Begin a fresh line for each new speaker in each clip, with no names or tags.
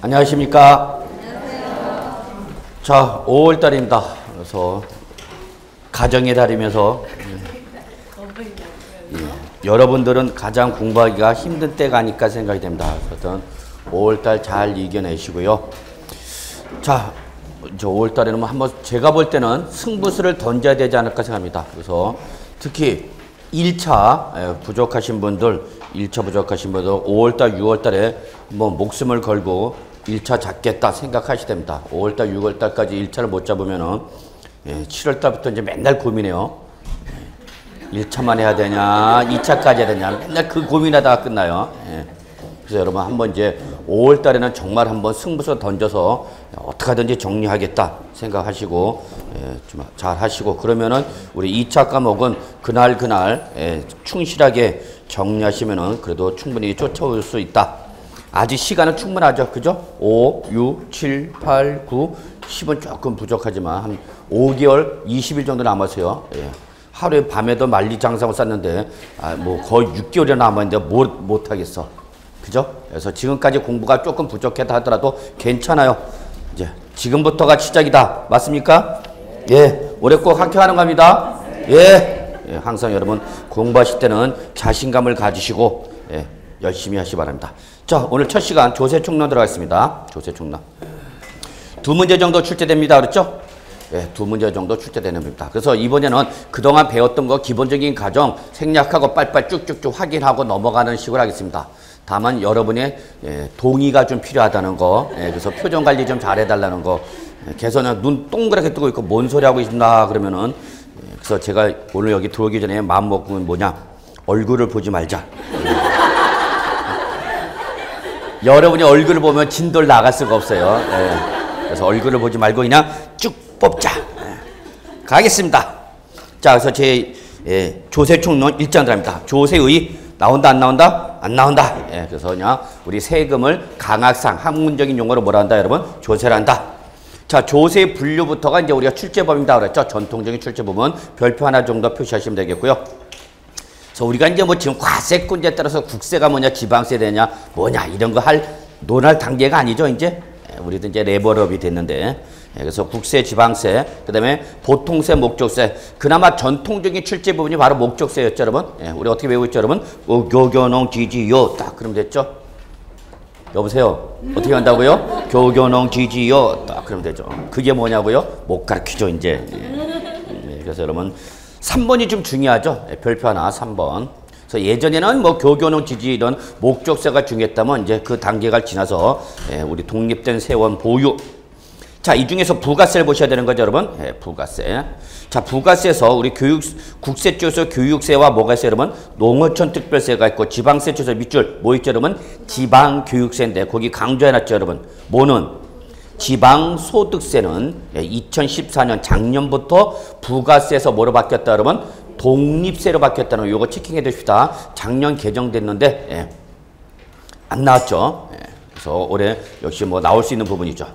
안녕하십니까? 안녕하세요. 자, 5월달입니다. 그래서 가정의 달이면서 여러분들은 가장 공부하기가 힘든 때가 아닐까 생각이 됩니다. 그래서 5월달 잘 이겨내시고요. 자, 저 5월달에는 한번 제가 볼 때는 승부수를 던져야 되지 않을까 생각합니다. 그래서 특히 1차 부족하신 분들, 5월달, 6월달에 한번 목숨을 걸고 1차 잡겠다 생각하셔야 됩니다. 5월달, 6월달까지 1차를 못 잡으면은 7월달부터 이제 맨날 고민해요. 1차만 해야 되냐, 2차까지 해야 되냐, 맨날 그 고민하다가 끝나요. 그래서 여러분 한번 이제 5월달에는 정말 한번 승부수 던져서 어떻게 하든지 정리하겠다 생각하시고 좀 잘 하시고, 그러면은 우리 2차 과목은 그날 충실하게 정리하시면은 그래도 충분히 쫓아올 수 있다. 아직 시간은 충분하죠. 그죠? 5, 6, 7, 8, 9, 10은 조금 부족하지만 한 5개월, 20일 정도 남았어요. 하루에 밤에도 만리장성을 쌌는데 뭐 거의 6개월이나 남았는데 못 하겠어. 그죠? 그래서 지금까지 공부가 조금 부족했다 하더라도 괜찮아요. 이제 지금부터가 시작이다. 맞습니까? 예. 올해 꼭 합격하는 겁니다. 예. 항상 여러분 공부하실 때는 자신감을 가지시고 열심히 하시기 바랍니다. 자, 오늘 첫 시간 조세총론 들어가겠습니다. 조세총론. 2문제 정도 출제됩니다. 그렇죠? 예, 2문제 정도 출제되는 겁니다. 그래서 이번에는 그동안 배웠던 거 기본적인 과정 생략하고 빨리빨리 쭉쭉쭉 확인하고 넘어가는 식으로 하겠습니다. 다만 여러분의 동의가 좀 필요하다는 거, 그래서 표정 관리 좀 잘해달라는 거, 개선은 눈 동그랗게 뜨고 있고 뭔 소리 하고 있나 그러면은, 그래서 제가 오늘 여기 들어오기 전에 마음 먹은 뭐냐, 얼굴을 보지 말자. 여러분이 얼굴을 보면 진돌 나갈 수가 없어요. 그래서 얼굴을 보지 말고 그냥 쭉 뽑자. 가겠습니다. 자, 그래서 제 조세총론 1장 들어갑니다. 조세의 나온다 안 나온다? 안 나온다. 그래서 그냥 우리 세금을 강학상 학문적인 용어로 뭐라 한다 여러분? 조세를 한다. 자, 조세 분류부터가 이제 우리가 출제법입니다 그랬죠? 전통적인 출제법은 별표 하나 정도 표시하시면 되겠고요. 그래서 우리가 이제 뭐 지금 과세권자에 따라서 국세가 뭐냐, 지방세 되냐, 뭐냐 이런 거 논할 단계가 아니죠. 이제 우리도 이제 레벨업이 됐는데, 그래서 국세, 지방세, 그 다음에 보통세, 목적세. 그나마 전통적인 출제 부분이 바로 목적세였죠, 여러분. 우리 어떻게 배우고 있죠, 여러분? 교교농, 지지요. 딱 그러면 됐죠? 여보세요? 어떻게 한다고요? 교교농, 지지요. 딱 그러면 되죠. 그게 뭐냐고요? 못 가르치죠, 이제. 그래서 여러분 3번이 좀 중요하죠. 별표 하나 3번. 그래서 예전에는 뭐 교교농, 지지 이런 목적세가 중요했다면 이제 그 단계가 지나서 우리 독립된 세원 보유. 자, 이 중에서 부가세를 보셔야 되는 거죠, 여러분. 부가세. 자, 부가세에서 우리 국세 쪽에서 교육세와 뭐가 있어요, 여러분? 농어촌 특별세가 있고, 지방세 쪽에서 밑줄 뭐 있죠, 여러분? 지방교육세인데 거기 강조해놨죠, 여러분. 뭐는? 지방소득세는 2014년 작년부터 부가세에서 뭐로 바뀌었다, 여러분? 독립세로 바뀌었다는 거, 요거 체킹해 두십시다. 작년 개정됐는데 안 나왔죠. 그래서 올해 역시 뭐 나올 수 있는 부분이죠.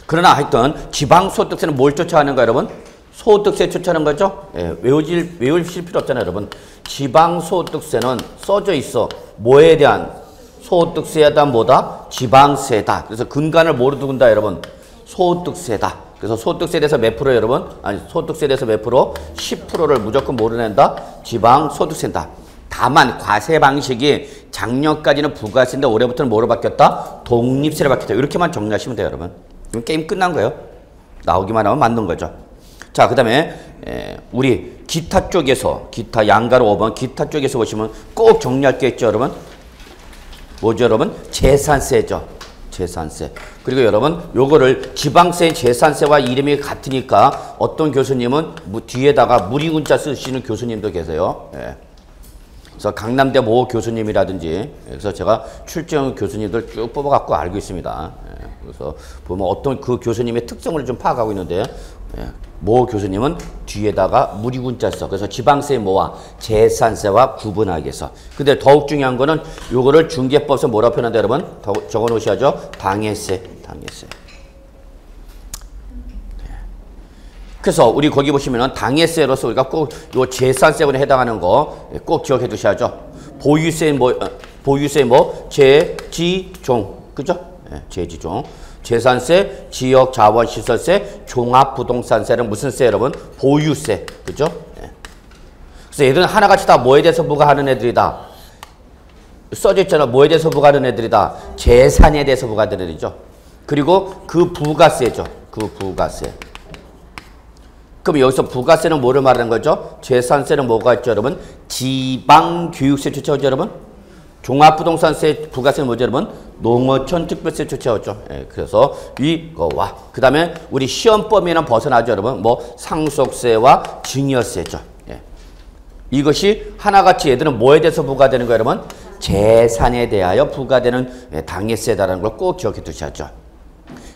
그러나 하여튼 지방소득세는 뭘 쫓아가는가 여러분? 소득세 쫓아가는 거죠? 외우실 필요 없잖아요, 여러분. 지방소득세는 써져 있어. 뭐에 대한? 소득세에 대한 뭐다? 지방세다. 그래서 근간을 뭐로 두는다, 여러분? 소득세다. 그래서 소득세에 대해서 몇 프로, 여러분? 아니, 소득세에 대해서 몇 프로? 10%를 무조건 뭐로 낸다? 지방소득세다. 다만 과세 방식이 작년까지는 부가세인데 올해부터는 뭐로 바뀌었다? 독립세로 바뀌었다. 이렇게만 정리하시면 돼요, 여러분. 그럼 게임 끝난 거예요. 나오기만 하면 맞는 거죠. 자, 그 다음에 우리 기타 쪽에서, 기타 양가로 5번 기타 쪽에서 보시면 꼭 정리할 게 있죠, 여러분. 뭐죠, 여러분? 재산세죠. 재산세. 그리고 여러분 요거를 지방세, 재산세와 이름이 같으니까 어떤 교수님은 뒤에다가 무리문자 쓰시는 교수님도 계세요. 그래서 강남대 모 교수님이라든지, 그래서 제가 출제한 교수님들 쭉 뽑아갖고 알고 있습니다. 그래서 보면 어떤 그 교수님의 특성을 좀 파악하고 있는데, 모 교수님은 뒤에다가 무리문자 써. 그래서 지방세 뭐와 재산세와 구분하기 위해서. 근데 더욱 중요한 거는 요거를 중개법에서 뭐라고 표현한다, 여러분? 적어 놓으셔야죠. 당해세, 당해세. 그래서 우리 거기 보시면은 당해세로서 우리가 꼭 요 재산세에 해당하는 거 꼭 기억해 두셔야죠. 보유세 뭐, 재지종. 그죠? 예, 제지종. 재산세, 지역자원시설세, 종합부동산세는 무슨 세 여러분? 보유세. 그죠? 예. 그래서 얘들은 하나같이 다 뭐에 대해서 부과하는 애들이다. 써져 있잖아. 뭐에 대해서 부과하는 애들이다. 재산에 대해서 부과하는 애들이죠. 그리고 그 부가세죠. 그 부가세. 그럼 여기서 부가세는 뭐를 말하는 거죠? 재산세는 뭐가 있죠, 여러분? 지방교육세 쫓아오죠, 여러분? 종합부동산세 부가세는 뭐죠, 여러분? 농어촌 특별세 쫓아오죠. 예, 그래서 이거와 그 다음에 우리 시험 범위는 벗어나죠, 여러분? 뭐 상속세와 증여세죠. 예. 이것이 하나같이 얘들은 뭐에 대해서 부과되는 거예요, 여러분? 재산에 대하여 부과되는 예, 당해세다라는 걸 꼭 기억해 두셔야죠.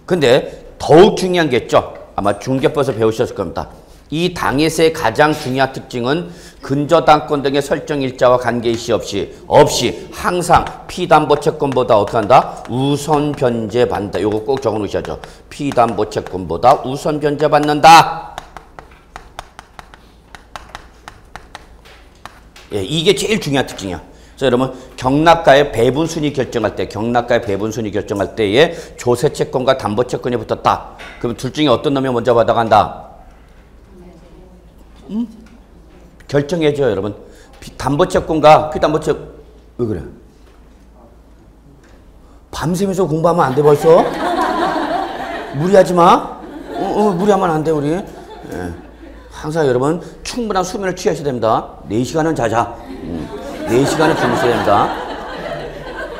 근데 더욱 중요한 게 있죠. 아마 중개법에서 배우셨을 겁니다. 이 당해세의 가장 중요한 특징은 근저당권 등의 설정 일자와 관계일시 없이 항상 피담보채권보다 어떻게 한다? 우선 변제받는다. 요거 꼭 적어 놓으셔야죠. 피담보채권보다 우선 변제받는다. 예, 이게 제일 중요한 특징이야. 그래서 여러분 경락가의 배분순위 결정할 때에 조세채권과 담보채권이 붙었다. 그럼 둘 중에 어떤 놈이 먼저 받아간다? 결정해줘요, 여러분. 담보채권과 피담보채권. 왜 그래? 밤새면서 공부하면 안 돼, 벌써? 무리하지 마. 무리하면 안 돼, 우리. 예. 항상 여러분, 충분한 수면을 취하셔야 됩니다. 4시간은 자자. 4시간은 주무셔야 됩니다.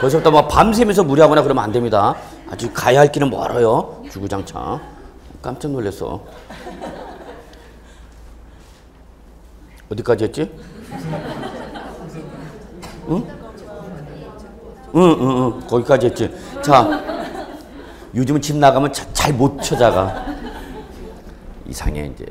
벌써부터 막 밤새면서 무리하거나 그러면 안 됩니다. 아직 가야 할 길은 멀어요. 주구장창. 깜짝 놀랐어. 어디까지 했지? 응? 거기까지 했지. 자, 요즘은 집 나가면 잘 못 찾아가. 이상해, 이제.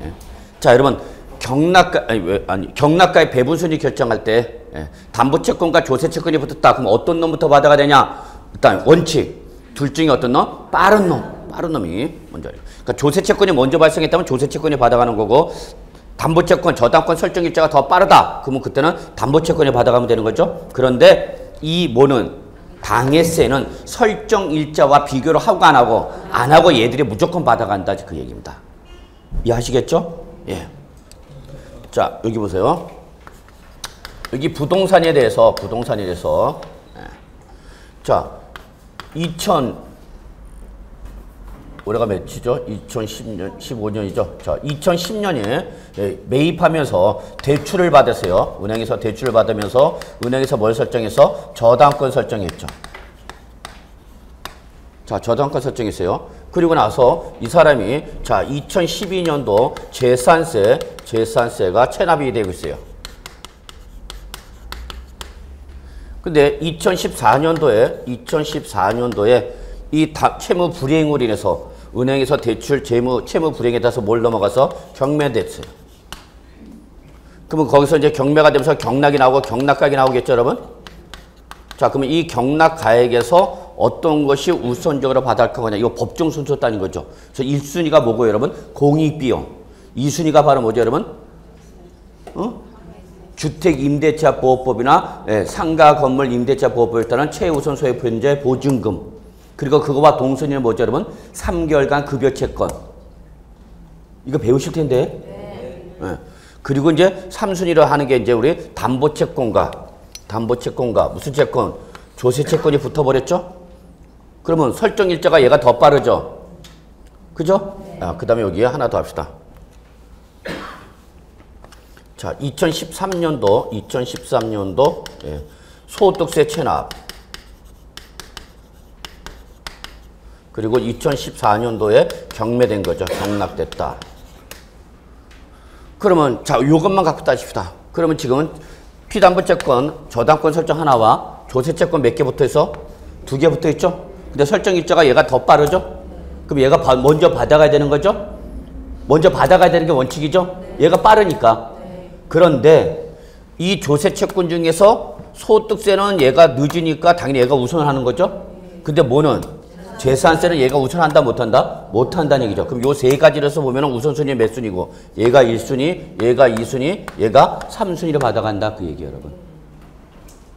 자, 여러분, 경락가의 배분순위 결정할 때, 예, 담보채권과 조세채권이 붙었다. 그럼 어떤 놈부터 받아가 되냐? 일단, 원칙. 둘 중에 어떤 놈? 빠른 놈이 먼저. 그러니까 조세채권이 먼저 발생했다면 조세채권이 받아가는 거고, 담보채권, 저당권 설정 일자가 더 빠르다. 그러면 그때는 담보채권이 받아가면 되는 거죠. 그런데 이 뭐는 당해세는 설정 일자와 비교를 하고 안 하고 얘들이 무조건 받아간다. 그 얘기입니다. 이해하시겠죠? 예. 자, 여기 보세요. 여기 부동산에 대해서 예. 자, 올해가 몇이죠? 2010년, 15년이죠. 자, 2010년에 매입하면서 대출을 받았어요. 은행에서 대출을 받으면서 은행에서 뭘 설정해서 저당권 설정했죠. 자, 저당권 설정했어요. 그리고 나서 이 사람이 자, 2012년도 재산세가 체납이 되고 있어요. 근데 2014년도에 이 채무 불이행으로 인해서 은행에서 대출 채무 불이행에 따라서 뭘 넘어가서 경매됐어요. 그러면 거기서 이제 경매가 되면서 경락이 나오고 경락가액이 나오겠죠, 여러분? 자, 그러면 이 경락가액에서 어떤 것이 우선적으로 받아갈 거냐? 이거 법정 순서 따는 거죠. 그래서 1순위가 뭐고, 여러분? 공익비용. 2순위가 바로 뭐죠, 여러분? 주택임대차보호법이나 상가 건물 임대차 보호법에 따른 최우선 소유 변제 보증금. 그리고 그거와 동순위는 뭐죠, 여러분? 3개월간 급여 채권. 이거 배우실 텐데. 네. 그리고 이제 3순위로 하는 게 이제 우리 담보채권과 무슨 채권? 조세채권이 붙어버렸죠? 그러면 설정 일자가 얘가 더 빠르죠? 그죠? 그 다음에 여기에 하나 더 합시다. 자, 2013년도 소득세 체납. 그리고 2014년도에 경매된 거죠. 경락됐다. 그러면 자, 요것만 갖고 따집시다. 그러면 지금은 피담보채권, 저당권 설정 하나와 조세채권 몇 개 붙어 있어? 2개 붙어 있죠? 근데 설정 일자가 얘가 더 빠르죠? 그럼 얘가 먼저 받아가야 되는 거죠? 먼저 받아가야 되는 게 원칙이죠? 얘가 빠르니까. 그런데 이 조세채권 중에서 소득세는 얘가 늦으니까 당연히 얘가 우선을 하는 거죠? 근데 뭐는? 재산세는 얘가 우선한다 못한다? 못한다는 얘기죠. 그럼 요 세 가지로서 보면 우선순위 몇 순위고 얘가 1순위, 얘가 2순위, 얘가 3순위로 받아간다. 그 얘기예요, 여러분.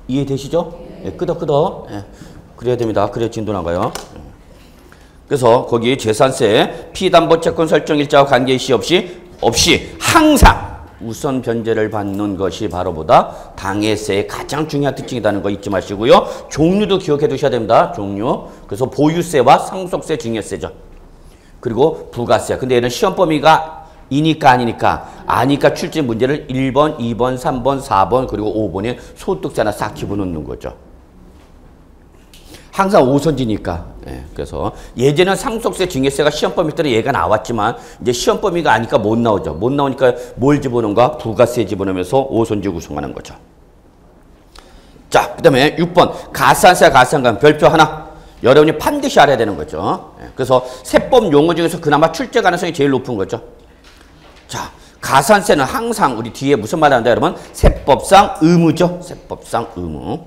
이해되시죠? 예, 끄덕끄덕. 예, 그래야 됩니다. 그래야 진도 나가요. 예. 그래서 거기 재산세 피담보채권 설정 일자와 관계시 없이 항상 우선 변제를 받는 것이 바로 보다 당해세의 가장 중요한 특징이라는 거 잊지 마시고요. 종류도 기억해 두셔야 됩니다. 종류. 그래서 보유세와 상속세, 증여세죠. 그리고 부가세. 근데 얘는 시험 범위가 이니까 아니니까 출제 문제를 1번, 2번, 3번, 4번 그리고 5번에 소득세나 싹 집어넣는 거죠. 항상 5선지니까. 예, 그래서 예전에는 상속세, 증여세가 시험 범위 때는 얘가 나왔지만 이제 시험 범위가 아니까 못 나오죠. 못 나오니까 뭘 집어넣는가? 부가세 집어넣으면서 5선지 구성하는 거죠. 자, 그 다음에 6번 가산세, 가산감 별표 하나. 여러분이 반드시 알아야 되는 거죠. 예, 그래서 세법 용어 중에서 그나마 출제 가능성이 제일 높은 거죠. 자, 가산세는 항상 우리 뒤에 무슨 말 한다 여러분? 세법상 의무죠. 세법상 의무.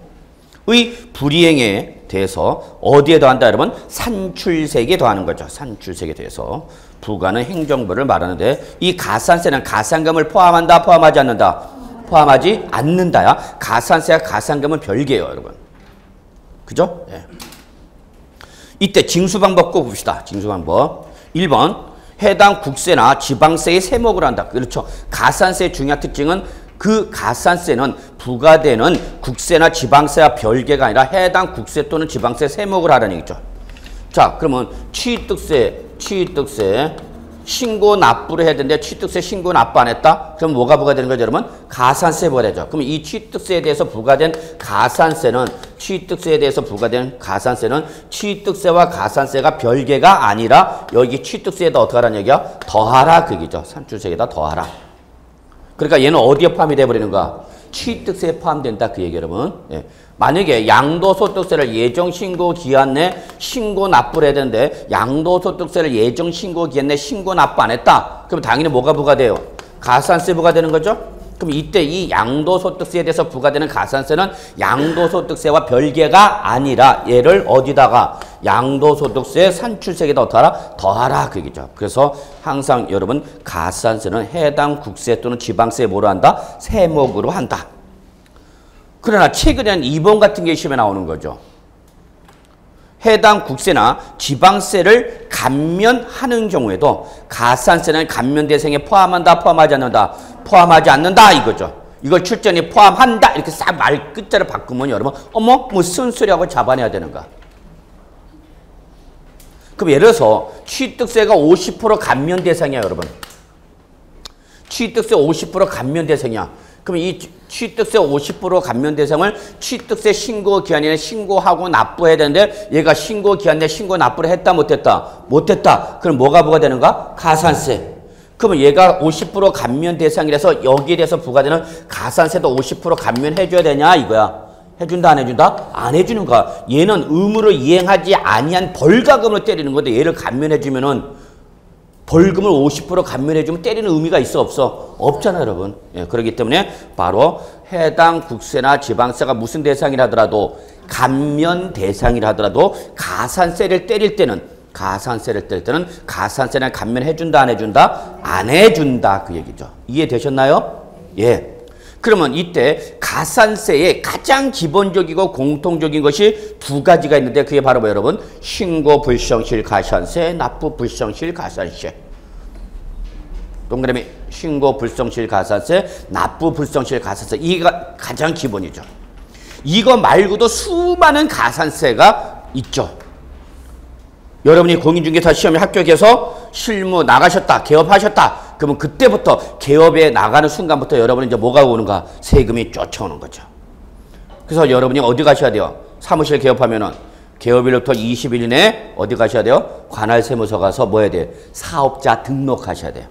의 불이행에 대해서 어디에 더한다 여러분? 산출세액에 더하는 거죠. 산출세액에 대해서. 부가는 행정부를 말하는데 이 가산세는 가산금을 포함한다, 포함하지 않는다? 포함하지 않는다야. 가산세와 가산금은 별개예요, 여러분. 그죠? 예. 이때 징수방법 꼭 봅시다. 징수방법. 1번 해당 국세나 지방세의 세목을 한다. 그렇죠. 가산세의 중요한 특징은 그 가산세는 부과되는 국세나 지방세와 별개가 아니라 해당 국세 또는 지방세 세목을 하라는 얘기죠. 자, 그러면 취득세 신고 납부를 해야 되는데 취득세 신고 납부 안 했다? 그럼 뭐가 부과되는 거죠, 여러분? 가산세 부과되죠. 그럼 이 취득세에 대해서 부과된 가산세는 취득세와 가산세가 별개가 아니라 여기 취득세에다 어떻게 하라는 얘기야? 더하라 그 얘기죠. 산출세에다 더하라. 그러니까 얘는 어디에 포함이 돼버리는가? 취득세에 포함된다 그 얘기 여러분. 예. 만약에 양도소득세를 예정신고 기한 내 신고 납부를 해야 되는데 양도소득세를 예정신고 기한 내 신고 납부 안 했다. 그럼 당연히 뭐가 부과돼요? 가산세 부과되는 거죠. 그럼 이때 이 양도소득세에 대해서 부과되는 가산세는 양도소득세와 별개가 아니라 얘를 어디다가 양도소득세 산출세에다 어떠하라? 더하라 그 얘기죠. 그래서 항상 여러분 가산세는 해당 국세 또는 지방세에 뭐로 한다? 세목으로 한다. 그러나 최근에는 2번 같은 게 시험에 나오는 거죠. 해당 국세나 지방세를 감면하는 경우에도 가산세는 감면 대상에 포함한다, 포함하지 않는다? 포함하지 않는다 이거죠. 이걸 출제원이 포함한다 이렇게 싹 말 끝자를 바꾸면 여러분 어머 무슨 소리하고 잡아내야 되는가? 그럼 예를 들어서 취득세가 50% 감면 대상이야 여러분. 취득세 50% 감면 대상이야. 그럼 이 취득세 50% 감면 대상을 취득세 신고 기한에 신고하고 납부해야 되는데 얘가 신고 기한 내 신고 납부를 했다 못했다? 못했다. 그럼 뭐가 부과되는가? 가산세. 그러면 얘가 50% 감면 대상이라서 여기에 대해서 부과되는 가산세도 50% 감면해줘야 되냐 이거야. 해준다 안 해준다? 안 해주는 거야. 얘는 의무를 이행하지 아니한 벌가금을 때리는 건데 얘를 감면해주면은 벌금을 50% 감면해주면 때리는 의미가 있어 없어? 없잖아요 여러분. 예, 그렇기 때문에 바로 해당 국세나 지방세가 무슨 대상이라 하더라도 감면 대상이라 하더라도 가산세를 때릴 때는 가산세는 감면해준다 안 해준다? 안 해준다 그 얘기죠. 이해되셨나요? 예. 그러면 이때 가산세의 가장 기본적이고 공통적인 것이 두 가지가 있는데 그게 바로 뭐 여러분? 신고 불성실 가산세, 납부 불성실 가산세. 동그라미 신고 불성실 가산세, 납부 불성실 가산세. 이가 가장 기본이죠. 이거 말고도 수많은 가산세가 있죠. 여러분이 공인중개사 시험에 합격해서 실무 나가셨다, 개업하셨다. 그러면 그때부터 개업에 나가는 순간부터 여러분이 이제 뭐가 오는가? 세금이 쫓아오는 거죠. 그래서 여러분이 어디 가셔야 돼요? 사무실 개업하면은 개업일로부터 20일 이내에 어디 가셔야 돼요? 관할세무서 가서 뭐 해야 돼요? 사업자 등록하셔야 돼요.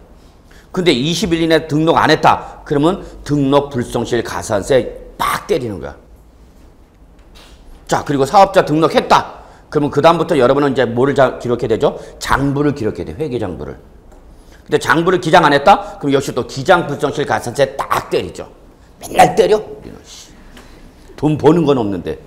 근데 20일 이내에 등록 안 했다. 그러면 등록 불성실 가산세 빡 때리는 거야. 자, 그리고 사업자 등록했다. 그러면 그 다음부터 여러분은 이제 뭐를 기록해야 되죠? 장부를 기록해야 돼요. 회계장부를. 근데 장부를 기장 안 했다? 그럼 역시 또 기장 불성실 가산세 딱 때리죠. 맨날 때려? 돈 버는 건 없는데.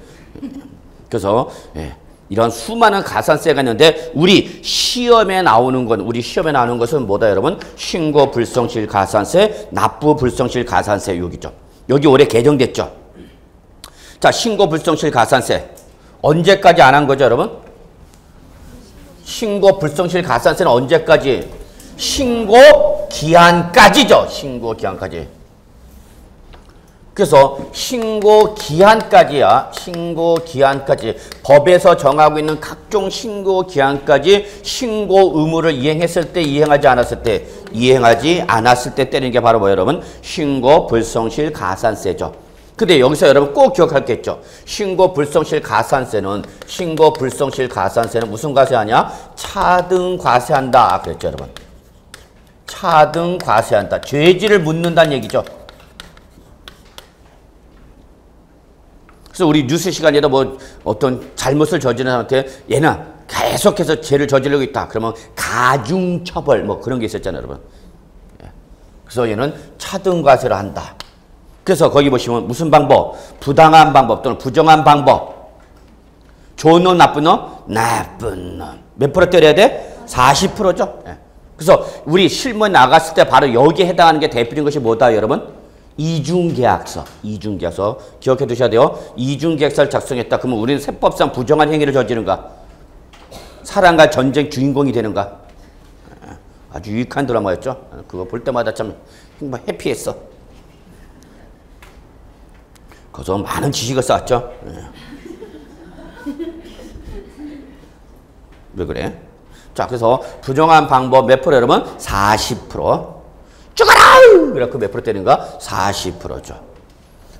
그래서 예, 이런 수많은 가산세가 있는데 우리 시험에 나오는 것은 뭐다 여러분? 신고 불성실 가산세, 납부 불성실 가산세 여기죠. 여기 올해 개정됐죠. 자, 신고 불성실 가산세. 언제까지 안 한 거죠, 여러분? 신고 불성실 가산세는 언제까지? 신고 기한까지죠. 신고 기한까지. 그래서 신고 기한까지야. 신고 기한까지. 법에서 정하고 있는 각종 신고 기한까지 신고 의무를 이행했을 때, 이행하지 않았을 때, 이행하지 않았을 때 때리는 게 바로 뭐예요, 여러분? 신고 불성실 가산세죠. 근데 여기서 여러분 꼭 기억할 게 있죠. 신고 불성실 가산세는 무슨 과세하냐? 차등 과세한다. 그랬죠, 여러분. 차등 과세한다. 죄질을 묻는다는 얘기죠. 그래서 우리 뉴스 시간에도 뭐 어떤 잘못을 저지른 사람한테 얘는 계속해서 죄를 저지르고 있다. 그러면 가중처벌 뭐 그런 게 있었잖아요, 여러분. 그래서 얘는 차등 과세를 한다. 그래서 거기 보시면 무슨 방법? 부당한 방법 또는 부정한 방법. 좋은 놈, 나쁜 놈? 나쁜 놈. 몇 프로 때려야 돼? 40%죠. 그래서 우리 실무에 나갔을 때 바로 여기에 해당하는 게 대표적인 것이 뭐다, 여러분? 이중계약서. 이중계약서. 기억해 두셔야 돼요. 이중계약서를 작성했다. 그러면 우리는 세법상 부정한 행위를 저지른가? 사랑과 전쟁 주인공이 되는가? 아주 유익한 드라마였죠. 그거 볼 때마다 참 해피했어. 거기서 많은 지식을 쌓았죠. 왜 그래? 자, 그래서 부정한 방법 몇 프로 여러분? 40%. 죽어라! 그래서 몇 프로 때리는가? 40%죠.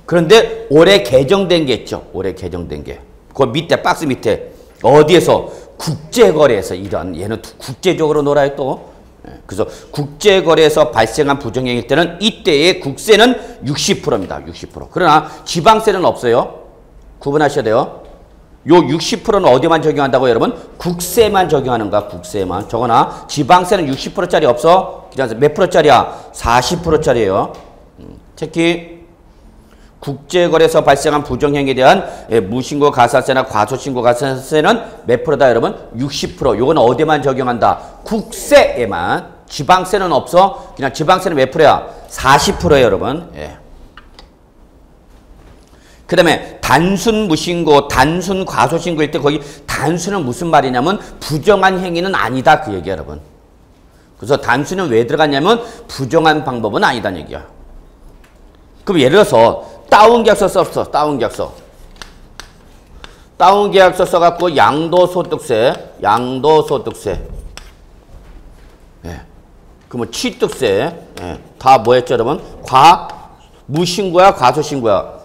그런데 올해 개정된 게 있죠. 올해 개정된 게. 그 밑에, 박스 밑에. 어디에서? 국제거래에서 이런, 얘는 국제적으로 놀아요 또. 그래서 국제거래에서 발생한 부정행위 때는 이때의 국세는 60%입니다. 60%. 그러나 지방세는 없어요. 구분하셔야 돼요. 요 60%는 어디만 적용한다고 여러분? 국세만 적용하는가? 국세만. 저거나 지방세는 60%짜리 없어? 몇 프로짜리야? 40%짜리예요. 특히 국제거래에서 발생한 부정행위에 대한 무신고 가산세나 과소신고 가산세는 몇 프로다 여러분? 60%. 요거는 어디만 적용한다? 국세에만. 지방세는 없어? 그냥 지방세는 몇 프로야? 40%예요, 여러분. 예. 그 다음에 단순 무신고, 단순 과소신고일 때 거기 단순은 무슨 말이냐면 부정한 행위는 아니다 그 얘기야, 여러분. 그래서 단순은 왜 들어갔냐면 부정한 방법은 아니다는 얘기야. 그럼 예를 들어서 다운계약서 썼어. 다운계약서. 다운계약서 써갖고 양도소득세. 예. 그러면 취득세. 예. 다 뭐였죠, 여러분? 무신고야, 과소신고야?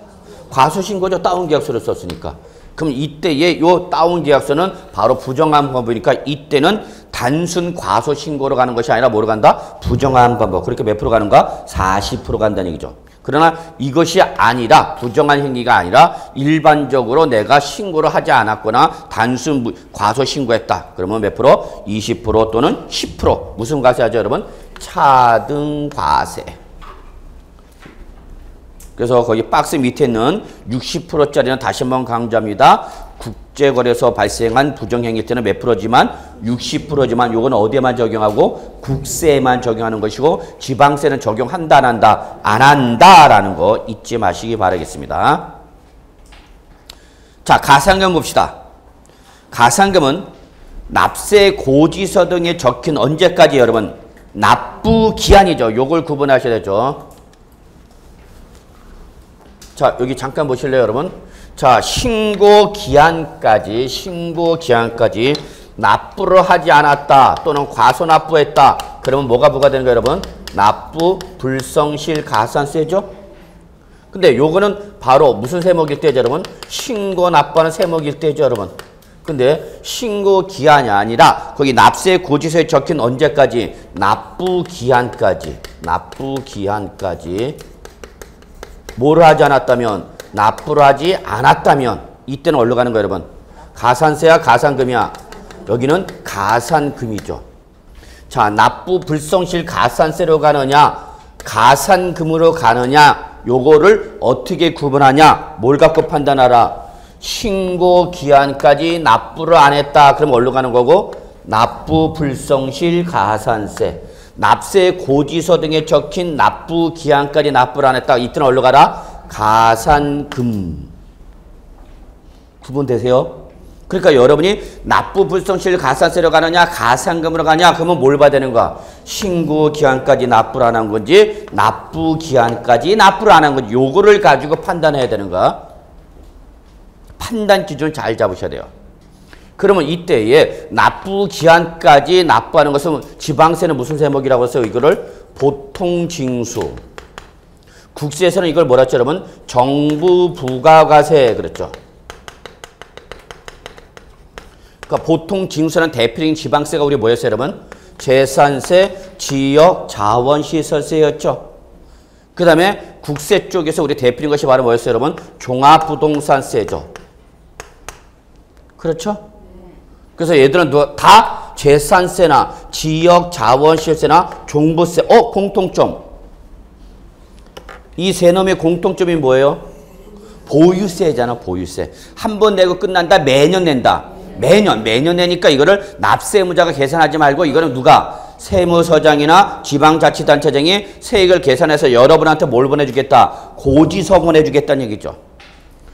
과소신고죠. 다운계약서를 썼으니까. 그럼 이때의 요 다운계약서는 바로 부정한 방법이니까 이때는 단순 과소신고로 가는 것이 아니라 뭐로 간다? 부정한 방법. 그렇게 몇 프로 가는가? 40% 간다는 얘기죠. 그러나 이것이 아니라 부정한 행위가 아니라 일반적으로 내가 신고를 하지 않았거나 단순 과소신고했다. 그러면 몇 프로? 20% 또는 10%. 무슨 과세하죠, 여러분? 차등과세. 그래서 거기 박스 밑에 있는 60%짜리는 다시 한번 강조합니다. 국제거래에서 발생한 부정행위일 때는 몇 프로지만 60%지만 요건 어디에만 적용하고 국세에만 적용하는 것이고 지방세는 적용한다 안 한다? 안 한다라는 거 잊지 마시기 바라겠습니다. 자, 가산금 봅시다. 가산금은 납세 고지서 등에 적힌 언제까지 여러분? 납부 기한이죠. 요걸 구분하셔야 되죠. 자, 여기 잠깐 보실래요, 여러분? 자, 신고 기한까지 납부를 하지 않았다 또는 과소납부했다. 그러면 뭐가 부과되는 거예요, 여러분? 납부 불성실 가산세죠? 근데 요거는 바로 무슨 세목일 때죠, 여러분? 신고 납부하는 세목일 때죠, 여러분. 근데 신고 기한이 아니라 거기 납세 고지서에 적힌 언제까지? 납부 기한까지. 뭐를 하지 않았다면? 납부를 하지 않았다면 이때는 어디로 가는 거예요, 여러분? 가산세야 가산금이야? 여기는 가산금이죠. 자, 납부 불성실 가산세로 가느냐 가산금으로 가느냐 요거를 어떻게 구분하냐? 뭘 갖고 판단하라? 신고 기한까지 납부를 안 했다. 그럼 어디로 가는 거고? 납부 불성실 가산세. 납세 고지서 등에 적힌 납부 기한까지 납부를 안 했다. 이때는 어디로 가라? 가산금. 구분되세요? 그러니까 여러분이 납부 불성실 가산세로 가느냐 가산금으로 가냐 그러면 뭘 봐야 되는가? 신고 기한까지 납부를 안 한 건지 납부 기한까지 납부를 안 한 건지 요거를 가지고 판단해야 되는가? 판단 기준을 잘 잡으셔야 돼요. 그러면 이때에 납부 기한까지 납부하는 것은 지방세는 무슨 세목이라고 했어요? 이거를 보통징수. 국세에서는 이걸 뭐라 했죠, 여러분? 정부 부가과세 그랬죠. 그러니까 보통 징수는 대표적인 지방세가 우리 뭐였어요, 여러분? 재산세, 지역, 자원시설세였죠. 그 다음에 국세 쪽에서 우리 대표적인 것이 바로 뭐였어요, 여러분? 종합부동산세죠. 그렇죠? 그래서 얘들은 다 재산세나 지역, 자원시설세나 종부세, 공통점. 이 세 놈의 공통점이 뭐예요? 보유세잖아, 보유세. 한 번 내고 끝난다, 매년 낸다. 매년 내니까 이거를 납세의무자가 계산하지 말고 이거는 누가? 세무서장이나 지방자치단체장이 세액을 계산해서 여러분한테 뭘 보내주겠다? 고지서 보내주겠다는 얘기죠.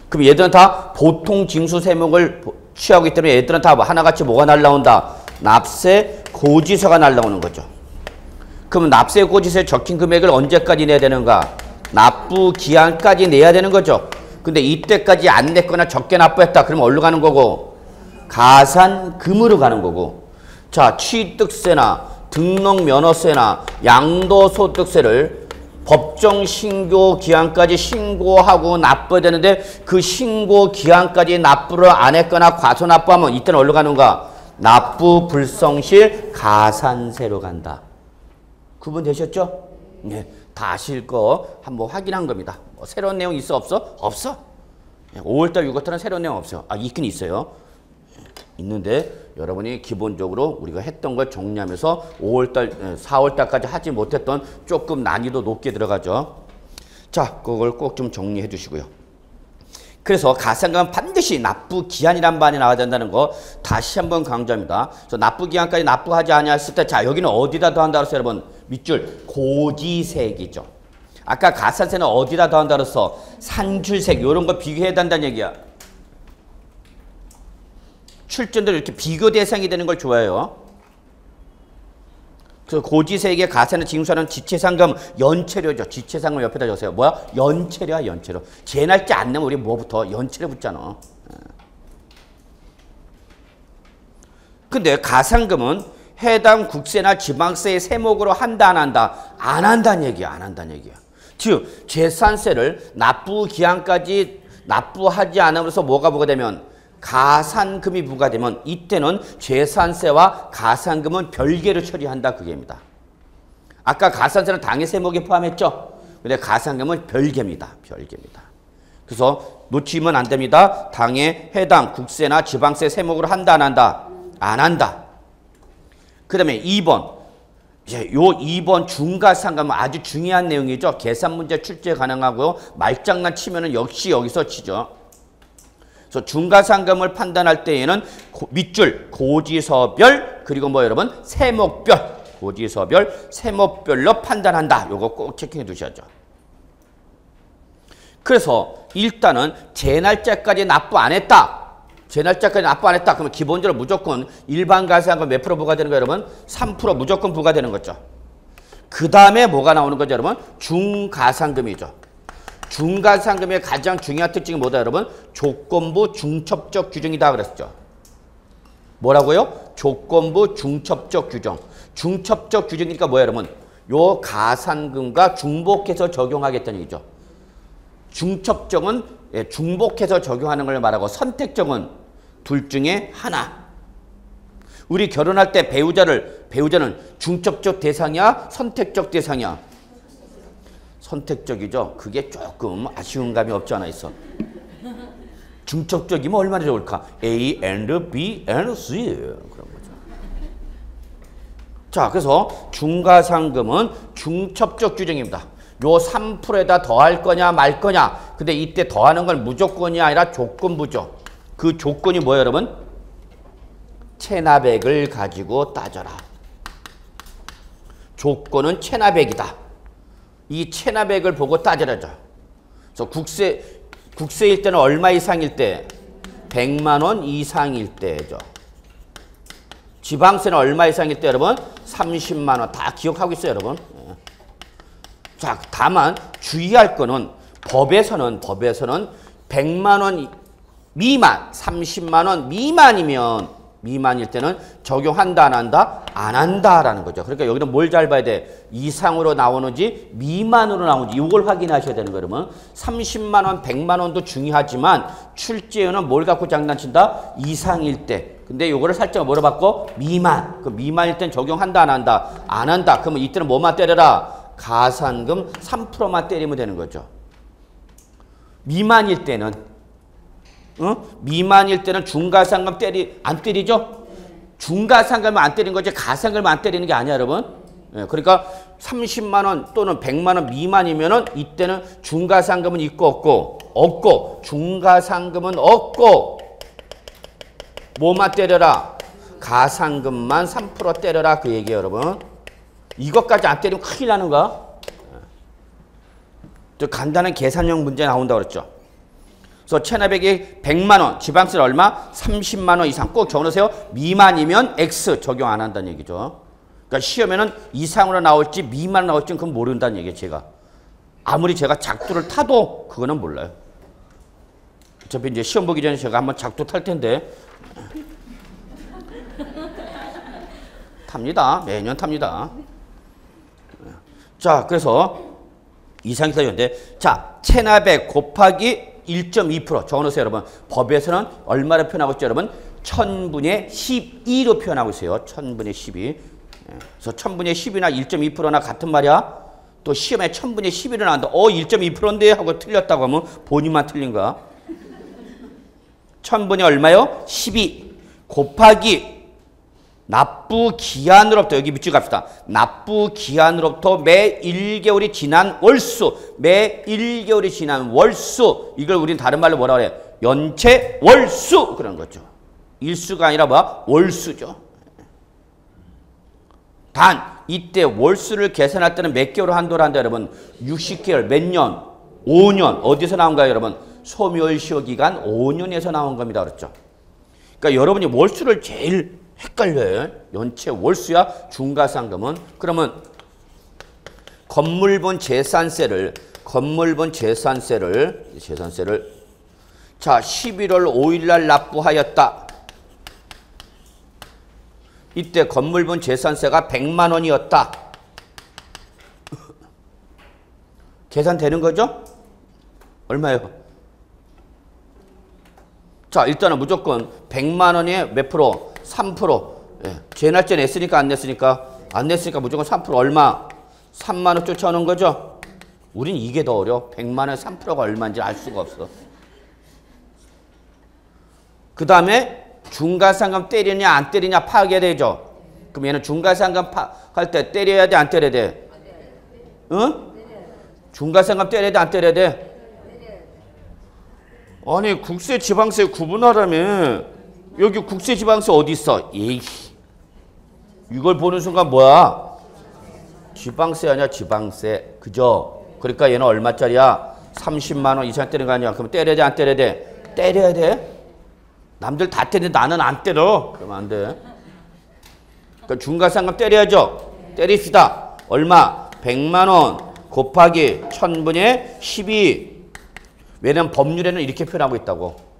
그럼 얘들은 다 보통 징수 세목을 취하고 있기 때문에 얘들은 다 하나같이 뭐가 날라온다? 납세 고지서가 날라오는 거죠. 그럼 납세 고지서에 적힌 금액을 언제까지 내야 되는가? 납부 기한까지 내야 되는 거죠. 근데 이때까지 안 냈거나 적게 납부했다. 그러면 어디로 가는 거고? 가산금으로 가는 거고. 자, 취득세나 등록면허세나 양도소득세를 법정 신고 기한까지 신고하고 납부해야 되는데 그 신고 기한까지 납부를 안 했거나 과소 납부하면 이때는 어디로 가는가? 납부 불성실 가산세로 간다. 구분되셨죠? 네, 다 아실 거 한번 확인한 겁니다. 뭐 새로운 내용 있어 없어? 없어. 5월달 6월달은 새로운 내용 없어요. 있긴 있어요. 있는데 여러분이 기본적으로 우리가 했던 걸 정리하면서 5월달, 4월달까지 하지 못했던 조금 난이도 높게 들어가죠. 자, 그걸 꼭 좀 정리해 주시고요. 그래서 가산금은 반드시 납부 기한이란 말이 나와야 된다는 거 다시 한번 강조합니다. 그래서 납부 기한까지 납부하지 않았을 때, 자, 여기는 어디다 더한다 그랬어요, 여러분? 밑줄 고지세액이죠. 아까 가산세는 어디다 더한다 그랬어? 산출세액. 이런 거 비교해야 된다는 얘기야. 출전들 이렇게 비교 대상이 되는 걸 좋아해요. 그래서 고지세액의 가산을 징수하는 지체상금 연체료죠. 지체상금 옆에다 적으세요. 뭐야? 연체료야, 연체료. 제 날짜 안 내면 우리 뭐부터? 연체료 붙잖아. 근데 가산금은 해당 국세나 지방세의 세목으로 한다, 안 한다? 안 한다는 얘기야, 안 한다는 얘기야. 즉, 재산세를 납부 기한까지 납부하지 않으면서 뭐가 부과되면 가산금이 부과되면 이때는 재산세와 가산금은 별개로 처리한다 그게입니다. 아까 가산세는 당해 세목에 포함했죠. 근데 가산금은 별개입니다. 별개입니다. 그래서 놓치면 안 됩니다. 당해 해당 국세나 지방세 세목으로 한다 안 한다? 안 한다. 그 다음에 2번. 이제 요 2번 중과상금은 아주 중요한 내용이죠. 계산 문제 출제 가능하고요. 말장난 치면은 역시 여기서 치죠. 그래서 중과상금을 판단할 때에는 밑줄 고지서별 그리고 뭐 여러분 세목별 고지서별 세목별로 판단한다. 요거 꼭 체크해 두셔야죠. 그래서 일단은 제 날짜까지 납부 안 했다. 제 날짜까지 납부 안 했다. 그러면 기본적으로 무조건 일반 가산금 몇 프로 부과되는 거예요, 여러분? 3% 무조건 부과되는 거죠. 그 다음에 뭐가 나오는 거죠, 여러분? 중가산금이죠. 중과상금의 가장 중요한 특징이 뭐다, 여러분? 조건부 중첩적 규정이다 그랬죠. 뭐라고요? 조건부 중첩적 규정. 중첩적 규정이니까 뭐예요, 여러분? 요 가산금과 중복해서 적용하겠다는 얘기죠. 중첩적은 중복해서 적용하는 걸 말하고 선택적은 둘 중에 하나. 우리 결혼할 때 배우자는 중첩적 대상이야? 선택적 대상이야? 선택적이죠. 그게 조금 아쉬운 감이 없지 않아 있어. 중첩적이면 얼마나 좋을까? A and B and C 그런 거죠. 자, 그래서 중과상금은 중첩적 규정입니다. 요 3%에다 더할 거냐 말 거냐. 근데 이때 더하는 건 무조건이 아니라 조건부죠. 그 조건이 뭐예요, 여러분? 체납액을 가지고 따져라. 조건은 체납액이다. 이 체납액을 보고 따져라죠. 그래서 국세일 때는 얼마 이상일 때? 100만 원 이상일 때죠. 지방세는 얼마 이상일 때 여러분? 30만 원. 다 기억하고 있어요, 여러분. 자, 다만 주의할 거는 법에서는 100만 원 미만, 30만 원 미만일 때는 적용한다, 안 한다? 안 한다라는 거죠. 그러니까 여기는 뭘 잘 봐야 돼? 이상으로 나오는지 미만으로 나오는지 이걸 확인하셔야 되는 거예요. 그러면 30만 원, 100만 원도 중요하지만 출제에는 뭘 갖고 장난친다? 이상일 때. 근데 요거를 살짝 물어봤고 미만. 그 미만일 땐 적용한다, 안 한다? 안 한다. 그러면 이때는 뭐만 때려라? 가산금 3%만 때리면 되는 거죠. 미만일 때는 미만일 때는 중과상금 안 때리죠? 중과상금을 안 때리는 거지 가상금을 안 때리는 게 아니야, 여러분. 예, 그러니까 30만 원 또는 100만 원 미만이면은 이때는 중과상금은 있고 없고 중과상금은 없고 뭐만 때려라? 가상금만 3% 때려라 그 얘기예요, 여러분. 이것까지 안 때리면 큰일 나는 거야. 또 간단한 계산형 문제 나온다고 그랬죠. 그래서 체납액이 100만 원, 지방세 얼마? 30만 원 이상. 꼭 적어놓으세요. 미만이면 X 적용 안 한다는 얘기죠. 그러니까 시험에는 이상으로 나올지 미만 나올지 그건 모른다는 얘기예요, 제가. 아무리 제가 작두를 타도 그거는 몰라요. 어차피 이제 시험 보기 전에 제가 한번 작두 탈 텐데. 탑니다. 매년 탑니다. 자, 그래서 이상기사였는데, 자, 체납액 곱하기 1.2% 적어놓으세요, 여러분. 법에서는 얼마로 표현하고 있죠, 여러분? 1000분의 12로 표현하고 있어요. 1000분의 12. 그래서 1000분의 10이나 1.2%나 같은 말이야. 또 시험에 1000분의 11이 나왔는데 1.2%인데 하고 틀렸다고 하면 본인만 틀린 거야. 1000분의 얼마요? 12 곱하기 납부 기한으로부터 여기 밑줄 갑시다. 납부 기한으로부터 매 1개월이 지난 월수. 매 1개월이 지난 월수. 이걸 우린 다른 말로 뭐라 그래? 연체 월수. 그런 거죠. 일수가 아니라 뭐야? 월수죠. 단 이때 월수를 계산할 때는 몇 개월 한도로 한다, 여러분? 60개월. 몇 년? 5년. 어디서 나온가요, 여러분? 소멸시효기간 5년에서 나온 겁니다. 그렇죠? 그러니까 여러분이 월수를 제일 헷갈려요. 연체 월수야 중과상금은. 그러면 건물분 재산세를 자 11월 5일 날 납부하였다. 이때 건물분 재산세가 100만 원이었다. 계산되는 거죠? 얼마예요? 자, 일단은 무조건 100만 원에 몇 프로? 3%. 예. 재날짜 냈으니까 안 냈으니까? 안 냈으니까 무조건 3% 얼마? 3만 원 쫓아오는 거죠? 우린 이게 더 어려워. 100만 원에 3%가 얼마인지 알 수가 없어. 그 다음에 중과상금 때리냐 안 때리냐 파악해야 되죠. 그럼 얘는 중과상금 파악할 때 때려야 돼 안 때려야 돼? 응? 중과상금 때려야 돼 안 때려야 돼? 아니 국세 지방세 구분하라며. 여기 국세 지방세 어디 있어? 에이, 이걸 보는 순간 뭐야? 지방세 아니야 지방세. 그죠? 그러니까 얘는 얼마짜리야? 30만 원 이상 때리는 거 아니야? 그럼 때려야 돼 안 때려야 돼? 때려야 돼. 남들 다 때리는데 나는 안 때려. 그러면 안 돼. 그러니까 중과상금 때려야죠. 때립시다. 얼마? 100만 원 곱하기 1000분의 12. 왜냐면 법률에는 이렇게 표현하고 있다고.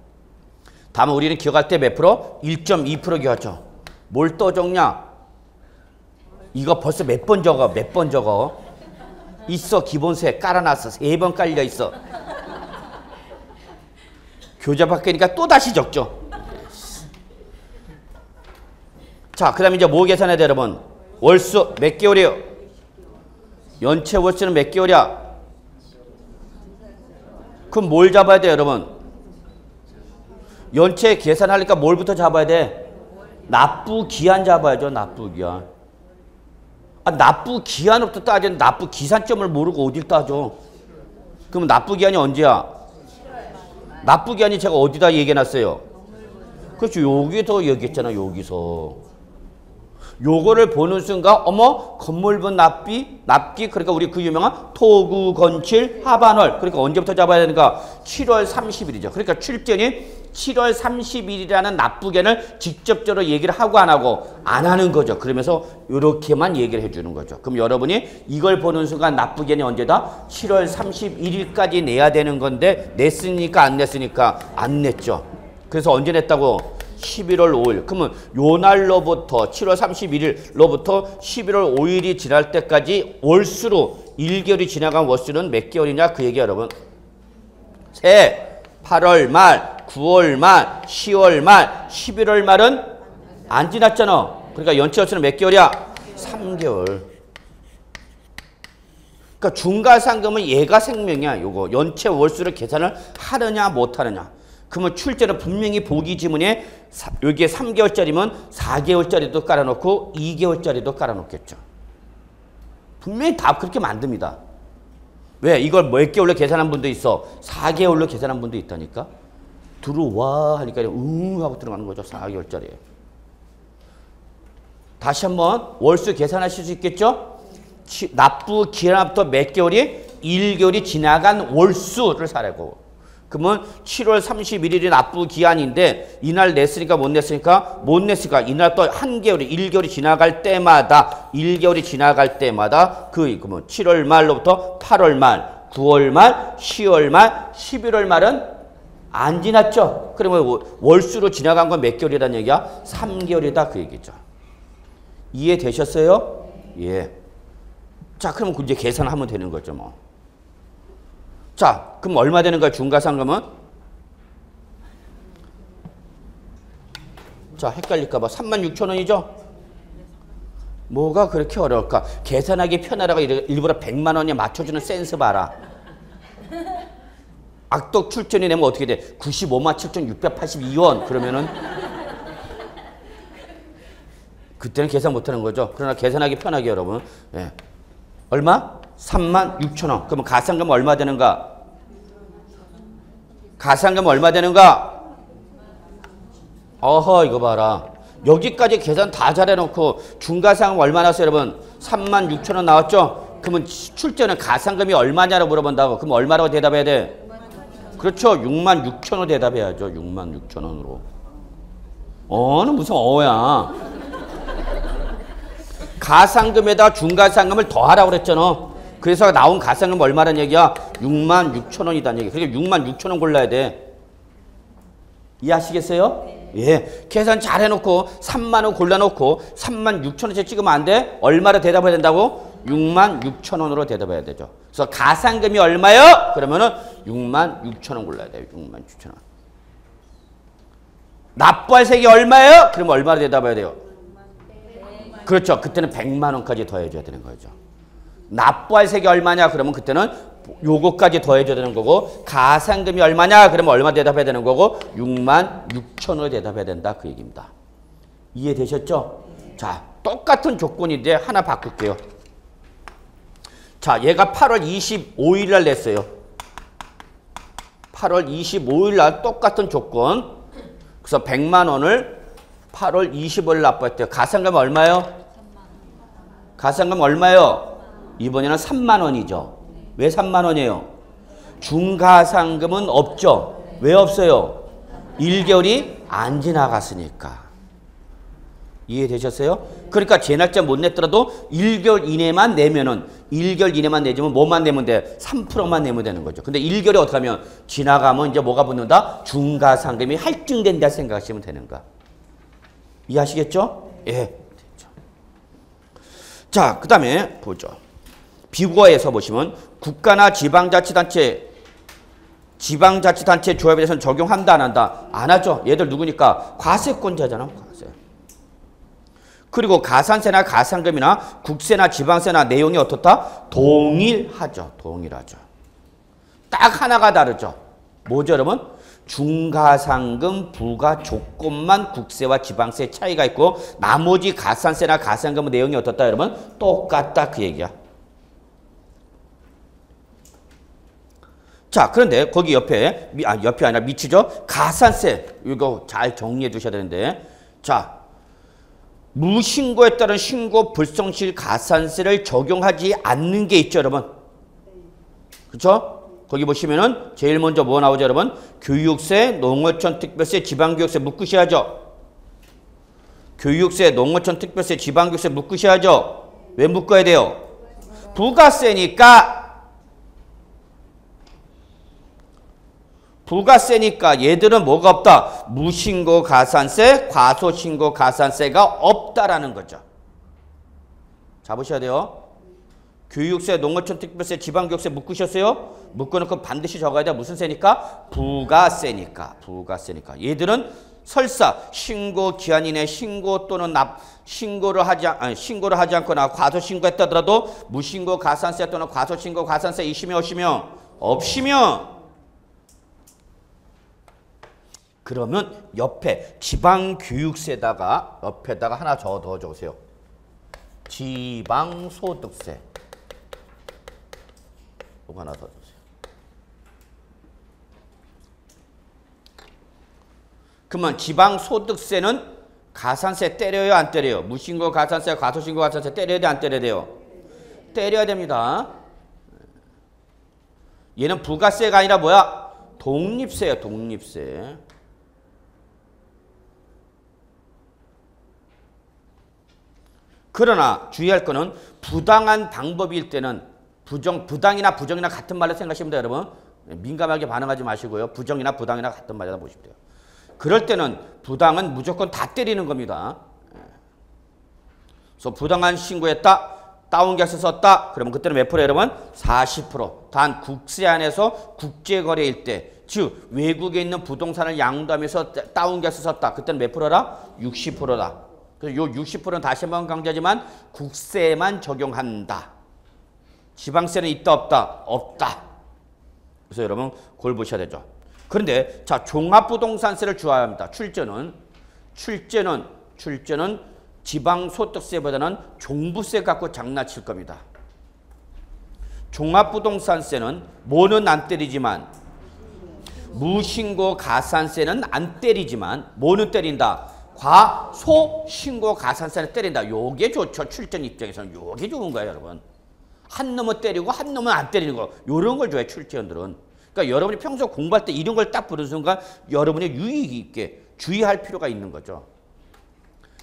다만 우리는 기억할 때 몇 프로? 1.2% 기억하죠. 뭘 또 적냐? 이거 벌써 몇 번 적어? 있어. 기본세 깔아놨어. 3번 깔려 있어. 교재 바뀌니까 또 다시 적죠. 자, 그 다음에 이제 뭐 계산해야 돼, 여러분? 월수 몇 개월이에요? 연체 월수는 몇 개월이야? 그럼 뭘 잡아야 돼, 여러분? 연체 계산하니까 뭘부터 잡아야 돼? 납부 기한 잡아야죠. 납부 기한. 아, 납부 기한부터 따지는 납부 기산점을 모르고 어딜 따져? 그럼 납부 기한이 언제야? 납부 기한이 제가 어디다 얘기해놨어요? 그렇죠. 여기서 얘기했잖아. 여기서. 요거를 보는 순간 어머 건물분 납기 그러니까 우리 그 유명한 토구 건칠 하반월 그러니까 언제부터 잡아야 되는가 7월 30일이죠. 그러니까 출전이 7월 30일이라는 납부견을 직접적으로 얘기를 하고 안 하고 안 하는 거죠. 그러면서 이렇게만 얘기를 해주는 거죠. 그럼 여러분이 이걸 보는 순간 납부견이 언제다? 7월 31일까지 내야 되는 건데 냈으니까 안 냈으니까 안 냈죠. 그래서 언제 냈다고? 11월 5일. 그러면 요 날로부터 7월 31일로부터 11월 5일이 지날 때까지 월수로 1개월이 지나간 월수는 몇 개월이냐? 그 얘기 여러분. 새 8월 말, 9월 말, 10월 말, 11월 말은 안 지났잖아. 그러니까 연체 월수는 몇 개월이야? 3개월. 그러니까 중과상금은 얘가 생명이야. 요거 연체 월수를 계산을 하느냐 못 하느냐. 그러면 출제는 분명히 보기 지문에 여기에 3개월짜리면 4개월짜리도 깔아놓고 2개월짜리도 깔아놓겠죠. 분명히 다 그렇게 만듭니다. 왜? 이걸 몇 개월로 계산한 분도 있어. 4개월로 계산한 분도 있다니까. 들어와 하니까 하고 들어가는 거죠. 4개월짜리. 다시 한번 월수 계산하실 수 있겠죠? 납부 기간부터 몇 개월이? 1개월이 지나간 월수를 사라고. 그러면 7월 31일이 납부 기한인데 이날 냈으니까 못 냈으니까 못 냈으니까 이날 또 한 개월이 1개월이 지나갈 때마다 1개월이 지나갈 때마다 그러면 7월 말로부터 8월 말, 9월 말, 10월 말, 11월 말은 안 지났죠. 그러면 월수로 지나간 건 몇 개월이라는 얘기야? 3개월이다 그 얘기죠. 이해되셨어요? 예. 자, 그럼 이제 계산하면 되는 거죠, 뭐. 자, 그럼 얼마 되는 거야, 중과상금은? 자, 헷갈릴까봐 36,000원이죠? 뭐가 그렇게 어려울까? 계산하기 편하라고 일부러 100만 원에 맞춰주는 센스 봐라. 악덕 출전이 내면 어떻게 돼? 95만 7,682원. 그러면은 그때는 계산 못하는 거죠. 그러나 계산하기 편하게 여러분. 예. 얼마? 36,000원. 그러면 가상금은 얼마 되는가? 가상금은 얼마 되는가? 어허, 이거 봐라. 여기까지 계산 다 잘해놓고 중가상금 얼마 나왔어요, 여러분? 36,000원 나왔죠? 그러면 출제는 가상금이 얼마냐고 물어본다고. 그럼 얼마라고 대답해야 돼? 그렇죠. 66,000원 대답해야죠. 66,000원으로. 어는 무슨 어야. 가상금에다 중가상금을 더하라고 그랬잖아. 그래서 나온 가상금 얼마란 얘기야? 66,000원이란 얘기. 그러니까 66,000원 골라야 돼. 이해하시겠어요? 예. 계산 잘 해놓고 3만 원 골라놓고 36,000원째 찍으면 안 돼? 얼마로 대답해야 된다고? 66,000원으로 대답해야 되죠. 그래서 가상금이 얼마요? 그러면은 66,000원 골라야 돼요. 66,000원. 납부할 세액이 얼마예요? 그러면 얼마로 대답해야 돼요? 그렇죠. 그때는 100만 원까지 더해줘야 되는 거죠. 납부할 세액이 얼마냐? 그러면 그때는 요거까지 더해줘야 되는 거고 가상금이 얼마냐? 그러면 얼마 대답해야 되는 거고 66,000원을 대답해야 된다. 그 얘기입니다. 이해되셨죠? 자, 똑같은 조건인데 하나 바꿀게요. 자, 얘가 8월 25일 날 냈어요. 8월 25일 날 똑같은 조건. 그래서 100만 원을 8월 25일 납부했대요. 가상금 얼마요? 가상금 얼마요? 이번에는 3만 원이죠. 왜 3만 원이에요? 중가상금은 없죠. 왜 없어요? 1개월이 안 지나갔으니까. 이해되셨어요? 그러니까 제 날짜 못 냈더라도 1개월 이내만 내면은 1개월 이내만 내주면 뭐만 내면 돼? 3%만 내면 되는 거죠. 근데 1개월이 어떻게 하면 지나가면 이제 뭐가 붙는다? 중가상금이 할증된다 생각하시면 되는 거야. 이해하시겠죠? 예. 됐죠. 자, 그 다음에 보죠. 비국어에서 보시면 국가나 지방자치단체 조합에 대해서는 적용한다 안 한다? 안 하죠. 얘들 누구니까? 과세권자잖아. 과세. 그리고 가산세나 가상금이나 국세나 지방세나 내용이 어떻다? 동일하죠. 동일하죠. 딱 하나가 다르죠. 뭐죠 여러분? 중가상금 부과 조건만 국세와 지방세 차이가 있고 나머지 가산세나 가상금 내용이 어떻다 여러분? 똑같다 그 얘기야. 자, 그런데 거기 옆에 옆이 아니라 밑이죠. 가산세 이거 잘 정리해 두셔야 되는데 자, 무신고에 따른 신고 불성실 가산세를 적용하지 않는 게 있죠, 여러분. 그렇죠? 거기 보시면은 제일 먼저 뭐 나오죠, 여러분? 교육세, 농어촌 특별세, 지방교육세 묶으셔야죠. 교육세, 농어촌 특별세, 지방교육세 묶으셔야죠. 왜 묶어야 돼요? 부가세니까. 부가세니까 얘들은 뭐가 없다? 무신고 가산세, 과소신고 가산세가 없다라는 거죠. 잡으셔야 돼요. 교육세, 농어촌 특별세, 지방교육세 묶으셨어요? 묶어놓고 반드시 적어야 돼. 무슨 세니까? 부가세니까. 부가세니까. 얘들은 설사 신고 기한 이내 신고 또는 신고를 하지 않거나 과소신고했다 하더라도 무신고 가산세 또는 과소신고 가산세 있으면 없으면 그러면 옆에 지방교육세다가 옆에다가 하나 더 적으세요. 지방소득세. 이거 하나 더 주세요. 그러면 지방소득세는 가산세 때려요, 안 때려요? 무신고 가산세, 과소신고 가산세 때려야 돼, 안 때려야 돼요? 때려야 됩니다. 얘는 부가세가 아니라 뭐야? 독립세예요, 독립세. 그러나 주의할 거는 부당한 방법일 때는 부당이나 부정이나 같은 말로 생각하시면 돼요, 여러분. 민감하게 반응하지 마시고요. 부정이나 부당이나 같은 말이라 보시면 돼요. 그럴 때는 부당은 무조건 다 때리는 겁니다. 그래서 부당한 신고했다. 다운계약서 썼다. 그러면 그때는 몇 프로 여러분? 40%. 단 국세 안에서 국제거래일 때, 즉 외국에 있는 부동산을 양도하면서 다운계약서 썼다. 그때는 몇 프로라? 60%다. 그래서 요 60%는 다시 한번 강조하지만 국세만 적용한다. 지방세는 있다 없다? 없다. 그래서 여러분 그걸 보셔야 되죠. 그런데 자, 종합부동산세를 주의합니다. 출제는 지방소득세보다는 종부세 갖고 장난칠 겁니다. 종합부동산세는 뭐는 안 때리지만 무신고 가산세는 안 때리지만 뭐는 때린다? 과소신고 가산세는 때린다. 요게 좋죠. 출전 입장에서는 요게 좋은 거예요, 여러분. 한 놈은 때리고 한 놈은 안 때리는 거. 요런 걸 좋아해, 출제원들은. 그러니까 여러분이 평소 공부할 때 이런 걸 딱 부르는 순간 여러분이 유의 깊게 주의할 필요가 있는 거죠.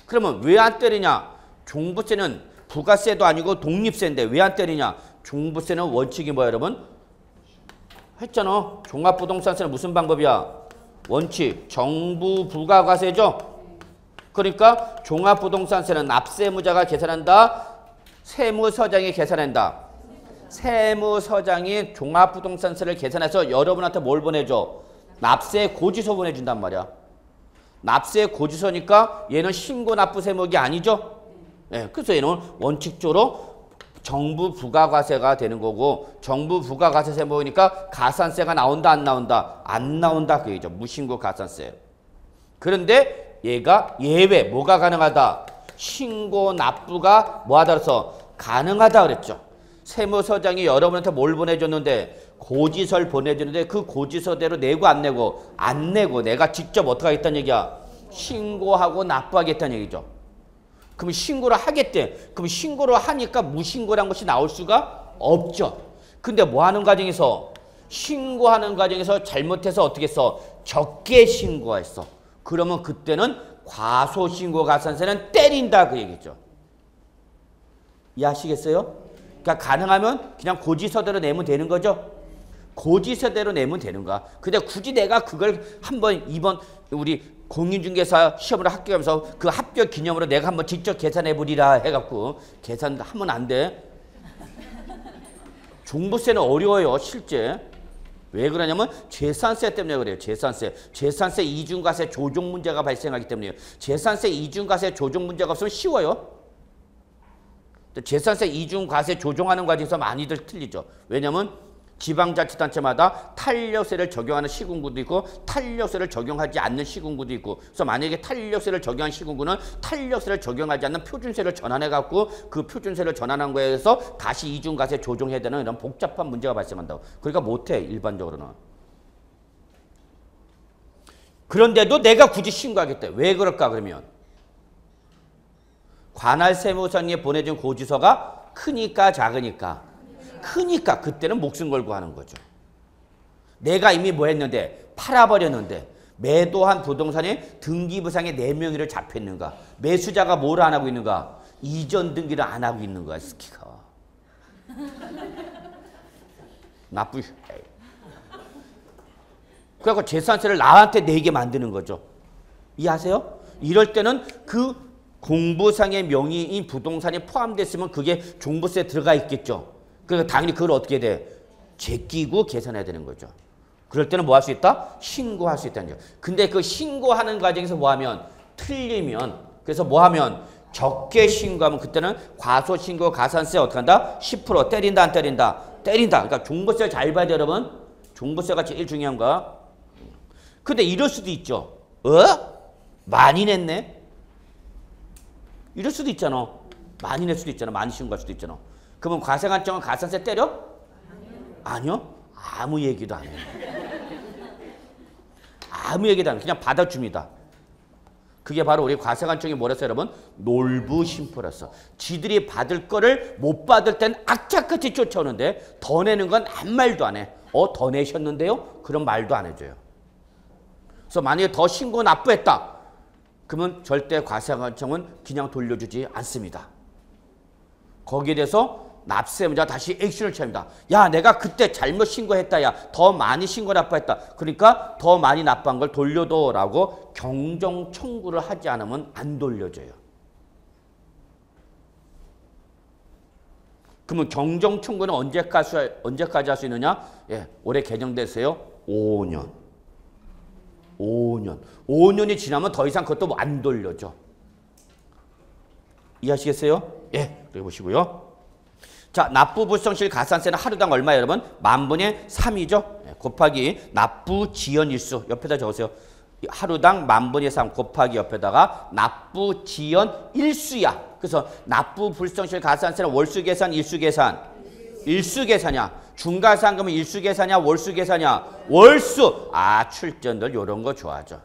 그러면 왜 안 때리냐? 종부세는 부가세도 아니고 독립세인데 왜 안 때리냐? 종부세는 원칙이 뭐야, 여러분? 했잖아. 종합부동산세는 무슨 방법이야? 원칙, 정부 부가과세죠? 그러니까 종합부동산세는 납세무자가 계산한다. 세무서장이 계산한다. 세무서장이 종합부동산세를 계산해서 여러분한테 뭘 보내줘? 납세 고지서 보내준단 말이야. 납세 고지서니까 얘는 신고 납부 세목이 아니죠? 네, 그래서 얘는 원칙적으로 정부 부가과세가 되는 거고, 정부 부가과세 세목이니까 가산세가 나온다 안 나온다? 안 나온다 그 얘기죠. 무신고 가산세. 그런데 얘가 예외, 뭐가 가능하다? 신고 납부가 뭐하다 그래서 가능하다 그랬죠. 세무서장이 여러분한테 뭘 보내줬는데? 고지서를 보내주는데 그 고지서대로 내고 안 내고? 안 내고 내가 직접 어떻게 하겠다는 얘기야? 신고하고 납부하겠다는 얘기죠. 그럼 신고를 하겠대. 그럼 신고를 하니까 무신고란 것이 나올 수가 없죠. 근데 뭐 하는 과정에서? 신고하는 과정에서 잘못해서 어떻게 했어? 적게 신고했어. 그러면 그때는 과소신고 가산세는 때린다 그 얘기죠. 이해하시겠어요? 그러니까 가능하면 그냥 고지서대로 내면 되는 거죠. 고지서대로 내면 되는 거야. 근데 굳이 내가 그걸 한번 이번 우리 공인중개사 시험을 합격하면서 그 합격 기념으로 내가 한번 직접 계산해보리라 해갖고 계산하면 안 돼. 종부세는 어려워요, 실제. 왜 그러냐면 재산세 때문에 그래요. 재산세 이중과세 조정 문제가 발생하기 때문에요. 재산세 이중과세 조정 문제가 없으면 쉬워요. 재산세 이중과세 조정하는 과정에서 많이들 틀리죠. 왜냐면 지방자치단체마다 탄력세를 적용하는 시군구도 있고 탄력세를 적용하지 않는 시군구도 있고, 그래서 만약에 탄력세를 적용한 시군구는 탄력세를 적용하지 않는 표준세를 전환해갖고 그 표준세를 전환한 거에 대해서 다시 이중과세 조정해야 되는 이런 복잡한 문제가 발생한다고. 그러니까 못해, 일반적으로는. 그런데도 내가 굳이 신고하겠대. 왜 그럴까 그러면? 관할세무서에 보내준 고지서가 크니까 작으니까? 크니까 그때는 목숨 걸고 하는 거죠. 내가 이미 뭐 했는데? 팔아버렸는데 매도한 부동산에 등기부상에 내 명의로 잡혔는가? 매수자가 뭘 안 하고 있는가? 이전 등기를 안 하고 있는 거야, 스키가. 나쁘. 그래갖고 재산세를 나한테 내게 만드는 거죠. 이해하세요? 이럴 때는 그 공부상의 명의인 부동산에 포함됐으면 그게 종부세에 들어가 있겠죠. 그러니까 당연히 그걸 어떻게 돼? 제끼고 계산해야 되는 거죠. 그럴 때는 뭐 할 수 있다? 신고할 수 있다는 거죠. 근데 그 신고하는 과정에서 뭐 하면? 틀리면, 그래서 뭐 하면? 적게 신고하면 그때는 과소신고 가산세 어떻게 한다? 10% 때린다 안 때린다? 때린다. 그러니까 종부세 잘 봐야 돼요, 여러분. 종부세가 제일 중요한 거야. 근데 이럴 수도 있죠. 많이 냈네? 이럴 수도 있잖아. 많이 낼 수도 있잖아. 많이 신고할 수도 있잖아. 그러면 과세관청은 가산세 때려? 아니요. 아무 얘기도 안 해요. 아무 얘기도 안 해요. 그냥 받아줍니다. 그게 바로 우리 과세관청이 뭐랬어요, 여러분? 놀부심포랬어. 지들이 받을 거를 못 받을 땐 악착같이 쫓아오는데 더 내는 건 아무 말도 안 해. 더 내셨는데요? 그런 말도 안 해줘요. 그래서 만약에 더 신고 납부했다. 그러면 절대 과세관청은 그냥 돌려주지 않습니다. 거기에 대해서 납세문자 다시 액션을 취합니다. 야, 내가 그때 잘못 신고했다. 야, 더 많이 신고 납부했다. 그러니까 더 많이 납부한 걸 돌려둬라고 경정 청구를 하지 않으면 안 돌려줘요. 그러면 경정 청구는 언제까지 할 수 있느냐? 예, 올해 개정됐어요. 5년. 5년이 지나면 더 이상 그것도 안 돌려줘. 이해하시겠어요? 예, 그래 보시고요. 자, 납부불성실 가산세는 하루당 얼마예요, 여러분? 10,000분의 3이죠. 예, 곱하기 납부지연일수 옆에다 적으세요. 하루당 10,000분의 3 곱하기 옆에다가 납부지연일수야. 그래서 납부불성실 가산세는 월수계산, 일수계산? 일수계산이야. 중과상금은 일수계산이야, 월수계산이야? 월수. 아, 출전들 이런 거 좋아하죠.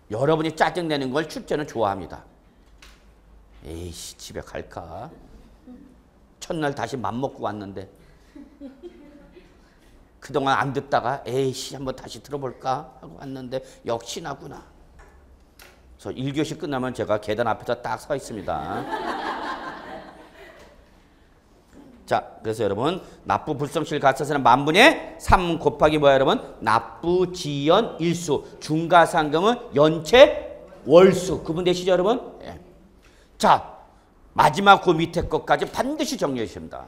여러분이 짜증내는 걸 출전은 좋아합니다. 에이씨, 집에 갈까? 첫날 다시 맘먹고 왔는데 그동안 안 듣다가 에이씨 한번 다시 들어볼까 하고 왔는데 역시나구나. 그래서 1교시 끝나면 제가 계단 앞에서 딱 서 있습니다. 자, 그래서 여러분 납부불성실 가산세는 10,000분의 3 곱하기 뭐야, 여러분? 납부지연일수. 중과상금은 연체 월수. 구분되시죠, 여러분? 예. 자, 마지막 그 밑에 것까지 반드시 정리해 주십니다.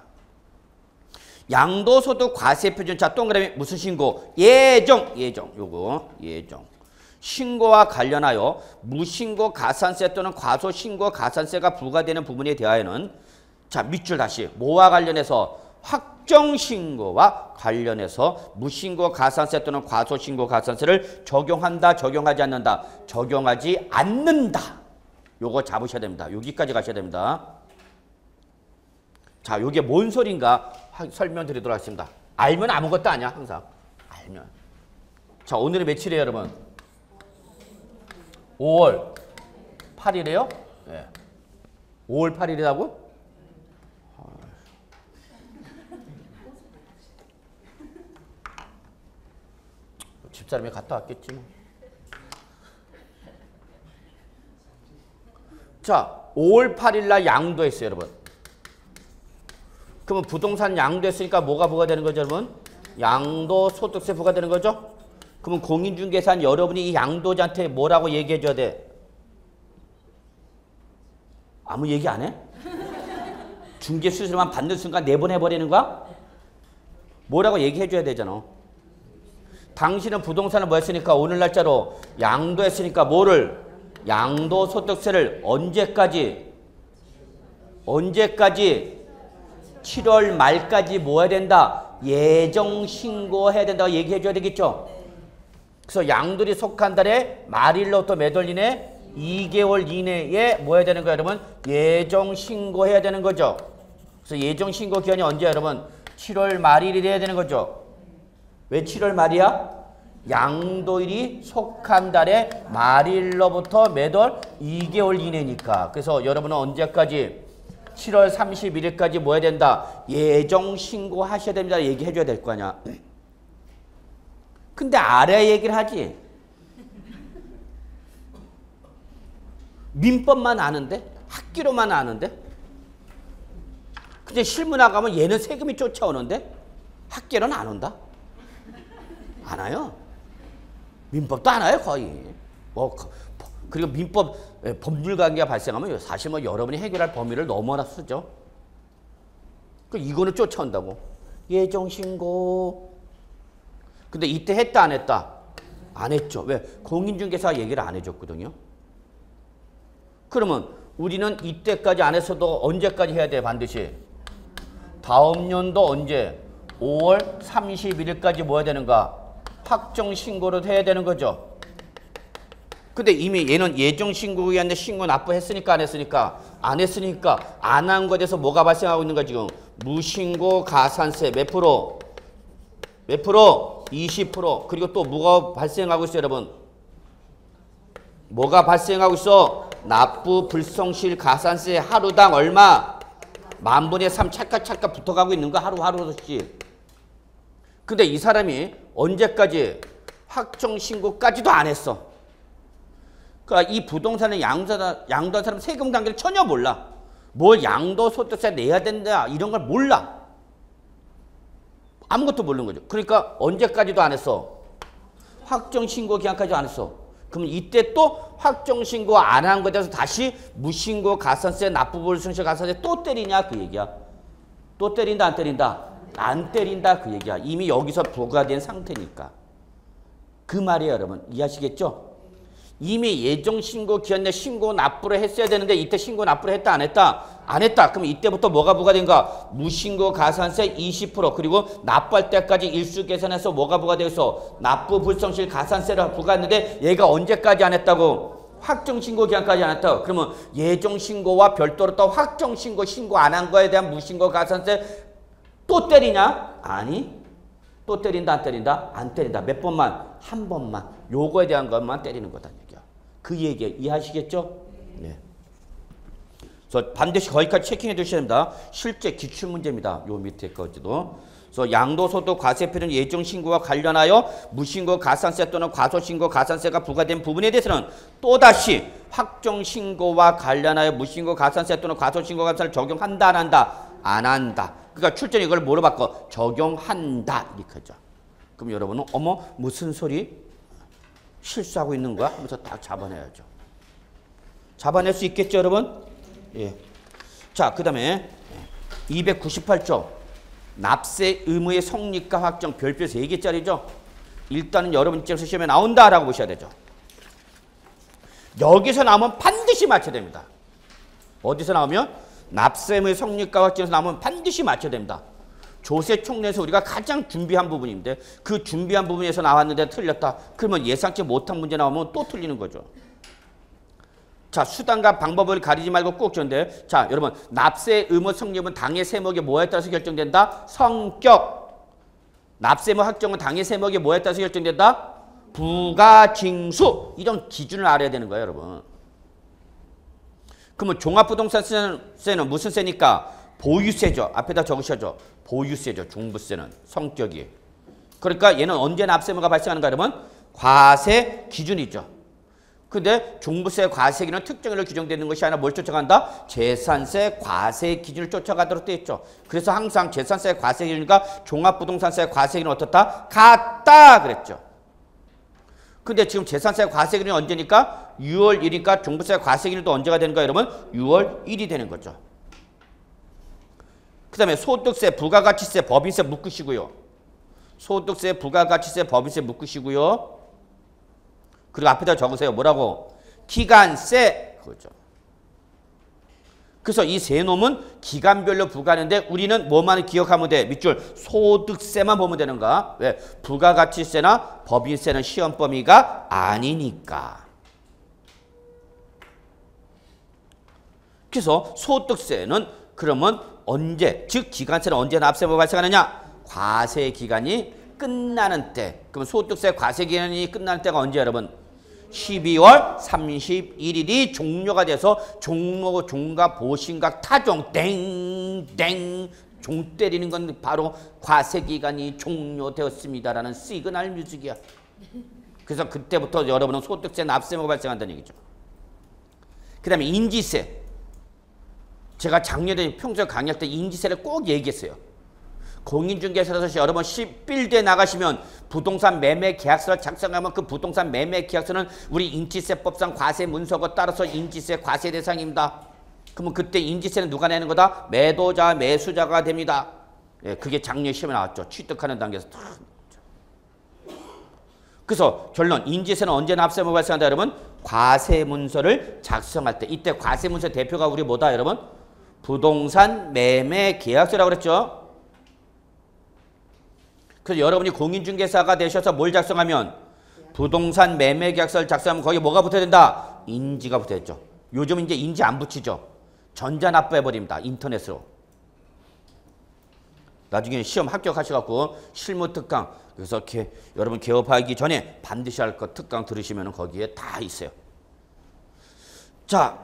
양도소득 과세표준. 자, 동그라미 무슨 신고? 예정. 요거 예정. 신고와 관련하여 무신고 가산세 또는 과소신고 가산세가 부과되는 부분에 대하여는 자, 밑줄 다시 뭐와 관련해서? 확정신고와 관련해서 무신고 가산세 또는 과소신고 가산세를 적용한다, 적용하지 않는다? 적용하지 않는다. 요거 잡으셔야 됩니다. 여기까지 가셔야 됩니다. 자, 요게 뭔 소린가 설명드리도록 하겠습니다. 알면 아무것도 아니야, 항상. 알면. 자, 오늘은 며칠이에요, 여러분? 5월 8일이에요? 네. 5월 8일이라고? 집사람이 갔다 왔겠지 뭐. 자, 5월 8일 날 양도했어요, 여러분. 그러면 부동산 양도했으니까 뭐가 부과되는 거죠, 여러분? 양도소득세 부과되는 거죠? 그러면 공인중개사는 여러분이 이 양도자한테 뭐라고 얘기해 줘야 돼? 아무 얘기 안 해? 중개수수료만 받는 순간 내보내버리는 거야? 뭐라고 얘기해 줘야 되잖아. 당신은 부동산을 뭐 했으니까 오늘 날짜로 양도했으니까 뭐를? 양도소득세를 언제까지? 7월 말까지 뭐 해야 된다? 예정 신고해야 된다고 얘기해 줘야 되겠죠? 그래서 양도리 속한 달에 말일로부터 몇 월 이내? 2개월 이내에 뭐 해야 되는 거야, 여러분? 예정 신고해야 되는 거죠. 그래서 예정 신고 기한이 언제야, 여러분? 7월 말일이 돼야 되는 거죠. 왜 7월 말이야? 양도일이 속한 달의 말일로부터 매달 2개월 이내니까. 그래서 여러분은 언제까지? 7월 31일까지 뭐 해야 된다? 예정 신고하셔야 됩니다. 얘기해 줘야 될 거 아니야. 근데 아래 얘기를 하지. 민법만 아는데? 학기로만 아는데? 근데 실무 나가면 얘는 세금이 쫓아오는데? 학계로는 안 온다? 안 와요. 민법도 안 와요, 거의. 그리고 민법, 법률 관계가 발생하면 사실 뭐 여러분이 해결할 범위를 넘어나 쓰죠. 이거는 쫓아온다고. 예정신고. 근데 이때 했다, 안 했다? 안 했죠. 왜? 공인중개사가 얘기를 안 해줬거든요. 그러면 우리는 이때까지 안 했어도 언제까지 해야 돼, 반드시? 다음 연도 언제? 5월 31일까지 뭐 해야 되는가? 확정신고를 해야 되는 거죠. 근데 이미 얘는 예정신고기한테 신고 납부했으니까 안 했으니까? 안 했으니까 안 한 거에 대해서 뭐가 발생하고 있는가 지금? 무신고 가산세 몇 프로? 몇 프로? 20%. 그리고 또 뭐가 발생하고 있어요, 여러분? 뭐가 발생하고 있어? 납부 불성실 가산세 하루당 얼마? 10,000분의 3 찰칵찰칵 붙어가고 있는 거 하루씩. 근데 이 사람이 언제까지? 확정신고까지도 안 했어. 그러니까 이 부동산을 양도한 사람 세금 관계를 전혀 몰라. 뭘 양도소득세 내야 된다 이런 걸 몰라. 아무것도 모르는 거죠. 그러니까 언제까지도 안 했어? 확정신고 기한까지도 안 했어. 그럼 이때 또 확정신고 안 한 거에 대해서 다시 무신고 가산세 납부불성실 가산세 또 때리냐 그 얘기야. 또 때린다 안 때린다? 안 때린다 그 얘기야. 이미 여기서 부과된 상태니까. 그 말이에요, 여러분. 이해하시겠죠? 이미 예정신고 기한 내 신고 납부를 했어야 되는데 이때 신고 납부를 했다 안 했다? 안 했다. 그럼 이때부터 뭐가 부과된가? 무신고 가산세 20% 그리고 납부할 때까지 일수 계산해서 뭐가 부과되어 있어? 납부 불성실 가산세를 부과했는데 얘가 언제까지 안 했다고? 확정신고 기한까지 안 했다고. 그러면 예정신고와 별도로 또 확정신고 신고 안 한 거에 대한 무신고 가산세 또 때리냐? 아니. 또 때린다 안 때린다? 안 때린다. 몇 번만? 한 번만. 요거에 대한 것만 때리는 거다. 그 얘기 이해하시겠죠? 네. 그래서 반드시 거기까지 체킹해 두셔야 됩니다. 실제 기출문제입니다. 요 밑에 거지도. 그래서 양도소득 과세표는 예정신고와 관련하여 무신고 가산세 또는 과소신고 가산세가 부과된 부분에 대해서는 또다시 확정신고와 관련하여 무신고 가산세 또는 과소신고 가산세를 적용한다 안 한다? 안 한다. 그러니까 출제는 이걸 뭐로 바꿔? 적용한다 이렇게 하죠. 그럼 여러분은 어머 무슨 소리? 실수하고 있는 거야? 하면서 딱 잡아내야죠. 잡아낼 수 있겠죠, 여러분? 예. 자, 그 다음에 298조. 납세 의무의 성립과 확정 별표 3개짜리죠. 일단은 여러분 입장에서 시험에 나온다라고 보셔야 되죠. 여기서 나오면 반드시 맞춰야 됩니다. 어디서 나오면? 납세 의무의 성립과 확정에서 나오면 반드시 맞춰야 됩니다. 조세 총례에서 우리가 가장 준비한 부분인데 그 준비한 부분에서 나왔는데 틀렸다. 그러면 예상치 못한 문제 나오면 또 틀리는 거죠. 자, 수단과 방법을 가리지 말고 꼭 적는데 자, 여러분 납세 의무 성립은 당해 세목의 뭐에 따라서 결정된다? 성격. 납세 의무 확정은 당해 세목의 뭐에 따라서 결정된다? 부가징수. 이런 기준을 알아야 되는 거예요, 여러분. 그러면 종합부동산세는 무슨 세니까? 보유세죠. 앞에다 적으셔죠. 보유세죠. 중부세는 성격이. 그러니까 얘는 언제 납세의무가 발생하는가 하면 과세 기준이죠. 근데 종부세 과세기는 특정일로 규정되는 것이 아니라 뭘 쫓아간다? 재산세 과세 기준을 쫓아가도록 되어 있죠. 그래서 항상 재산세 과세 기준과 종합부동산세 과세 기준은 어떻다? 같다 그랬죠. 근데 지금 재산세 과세 기준이 언제니까? 6월 1일이니까 종부세 과세 기준도 언제가 되는가 여러분? 6월 1일이 되는 거죠. 그 다음에 소득세, 부가가치세, 법인세 묶으시고요. 소득세, 부가가치세, 법인세 묶으시고요. 그리고 앞에다 적으세요. 뭐라고? 기간세. 그거죠. 그래서 이 세 놈은 기간별로 부과하는데 우리는 뭐만 기억하면 돼? 밑줄 소득세만 보면 되는가? 왜? 부가가치세나 법인세는 시험 범위가 아니니까. 그래서 소득세는 그러면 언제, 즉 기간세는 언제 납세의무가 발생하느냐? 과세 기간이 끝나는 때. 그럼 소득세 과세기간이 끝나는 때가 언제 여러분? 12월 31일이 종료가 돼서 종로, 종각, 보신각, 타종 땡땡 종 때리는 건 바로 과세기간이 종료되었습니다라는 시그널 뮤직이야. 그래서 그때부터 여러분은 소득세 납세무가 발생한다는 얘기죠. 그 다음에 인지세. 제가 작년에 평소에 강의할 때 인지세를 꼭 얘기했어요. 공인중개사에서 여러분 10빌드에 나가시면 부동산 매매 계약서를 작성하면 그 부동산 매매 계약서는 우리 인지세법상 과세 문서가 따라서 인지세 과세 대상입니다. 그러면 그때 인지세는 누가 내는 거다? 매도자, 매수자가 됩니다. 예, 그게 작년 시험에 나왔죠. 취득하는 단계에서. 그래서 결론, 인지세는 언제 납세무가 발생한다 여러분? 과세 문서를 작성할 때. 이때 과세 문서 대표가 우리 뭐다 여러분? 부동산 매매 계약서라고 그랬죠. 그래서 여러분이 공인중개사가 되셔서 뭘 작성하면 부동산 매매 계약서를 작성하면 거기에 뭐가 붙어야 된다? 인지가 붙어야 됐죠. 요즘 이제 인지 안 붙이죠. 전자납부해버립니다. 인터넷으로. 나중에 시험 합격하셔갖고 실무 특강, 그래서 여러분 개업하기 전에 반드시 할 것 특강 들으시면 거기에 다 있어요. 자,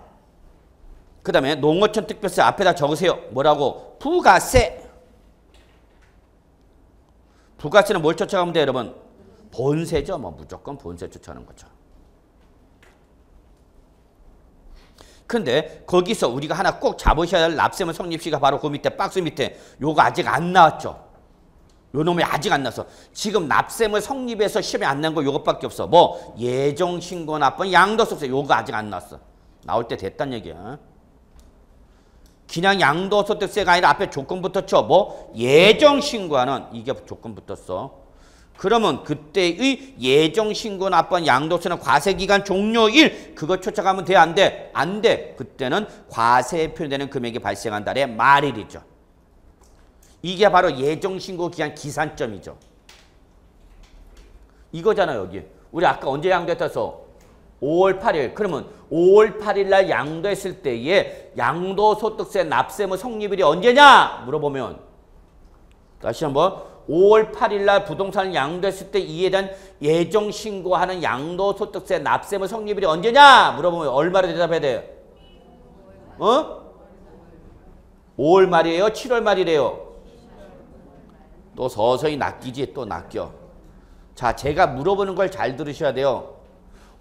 그 다음에 농어촌 특별세 앞에다 적으세요. 뭐라고? 부가세. 부가세는 뭘 쫓아가면 돼요, 여러분? 본세죠. 뭐 무조건 본세 쫓아가는 거죠. 근데 거기서 우리가 하나 꼭 잡으셔야 할 납세무 성립시가 바로 그 밑에 박스 밑에 요거 아직 안 나왔죠. 요 놈이 아직 안 나왔어. 지금 납세무 성립에서 시험에 안 난 거 요것밖에 없어. 뭐 예정신고 납부는 양도소득세 요거 아직 안 나왔어. 나올 때 됐단 얘기야. 그냥 양도소득세가 아니라 앞에 조건 붙었죠. 뭐 예정신고하는 이게 조건 붙었어. 그러면 그때의 예정신고 납부한 양도세는 과세기간 종료일 그거 쫓아가면 돼? 안 돼? 안 돼. 그때는 과세에 표현되는 금액이 발생한 달의 말일이죠. 이게 바로 예정신고 기간 기산점이죠. 이거잖아요. 여기. 우리 아까 언제 양도했어서 5월 8일. 그러면 5월 8일 날 양도했을 때에 양도소득세 납세무 성립일이 언제냐? 물어보면 다시 한번 5월 8일 날 부동산을 양도했을 때 이에 대한 예정 신고하는 양도소득세 납세무 성립일이 언제냐? 물어보면 얼마로 대답해야 돼요? 5월 말이에요? 7월 말이래요? 또 서서히 낚이지 또 낚여. 자, 제가 물어보는 걸 잘 들으셔야 돼요.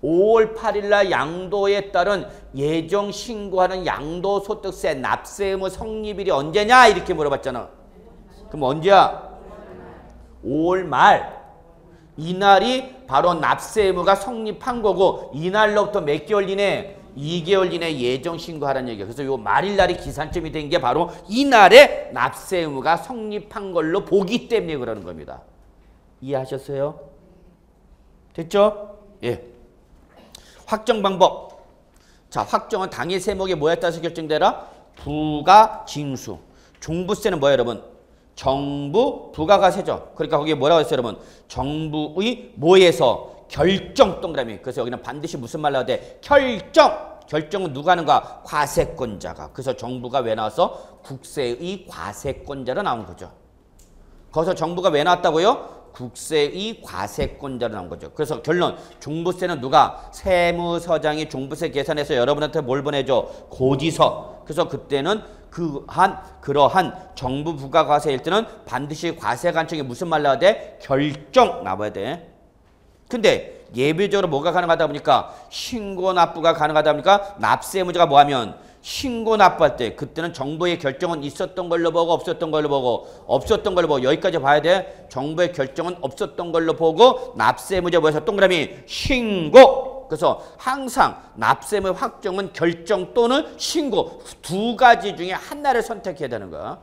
5월 8일 날 양도에 따른 예정 신고하는 양도소득세 납세무 성립일이 언제냐? 이렇게 물어봤잖아. 그럼 언제야? 5월 말. 이날이 바로 납세의무가 성립한 거고 이날로부터 몇 개월 이내? 2개월 이내 예정 신고하라는 얘기예요. 그래서 요 말일 날이 기산점이 된 게 바로 이날에 납세의무가 성립한 걸로 보기 때문에 그러는 겁니다. 이해하셨어요? 됐죠? 예. 확정 방법. 자, 확정은 당일 세목에 뭐에 따라서 결정되라? 부가 징수. 종부세는 뭐예요, 여러분? 정부 부가가세죠. 그러니까 거기에 뭐라고 했어요, 여러분? 정부의 뭐에서 결정 동그라미. 그래서 여기는 반드시 무슨 말 나와야 돼? 결정. 결정은 누가 하는가? 과세권자가. 그래서 정부가 왜 나와서 국세의 과세권자로 나온 거죠. 거기서 정부가 왜 나왔다고요? 국세의 과세권자로 나온 거죠. 그래서 결론, 종부세는 누가? 세무서장이 종부세 계산해서 여러분한테 뭘 보내줘? 고지서. 그래서 그때는 그러한 정부 부가과세일 때는 반드시 과세관청에 무슨 말 나와야 돼? 결정 나와야 돼. 근데 예외적으로 뭐가 가능하다 보니까 신고 납부가 가능하다 보니까 납세의무자가 뭐하면 신고 납부할 때 그때는 정부의 결정은 있었던 걸로 보고 없었던 걸로 보고 없었던 걸로 보고 여기까지 봐야 돼. 정부의 결정은 없었던 걸로 보고 납세의무자 뭐해서 동그라미 신고. 그래서 항상 납세의무 확정은 결정 또는 신고 두 가지 중에 하나를 선택해야 되는 거야.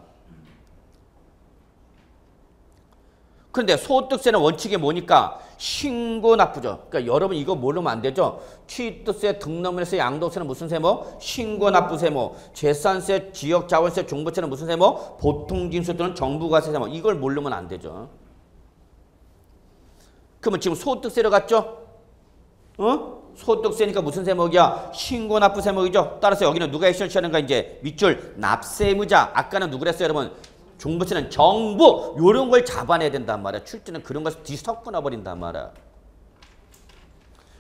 그런데 소득세는 원칙이 뭐니까 신고 납부죠. 그러니까 여러분 이거 모르면 안 되죠. 취득세, 등록물세, 양도세는 무슨 세모? 신고 납부 세모. 재산세, 지역자원세, 종부세는 무슨 세모? 보통징수 또는 정부과세 세모. 이걸 모르면 안 되죠. 그러면 지금 소득세로 갔죠? 소득세니까 무슨 세목이야? 신고 납부 세목이죠. 따라서 여기는 누가 액션 취하는가? 이제 밑줄 납세의무자. 아까는 누구랬어요, 여러분? 종부세는 정부 요런 걸 잡아내야 된단 말이야. 출제는 그런 것을 뒤섞어 버린단 말이야.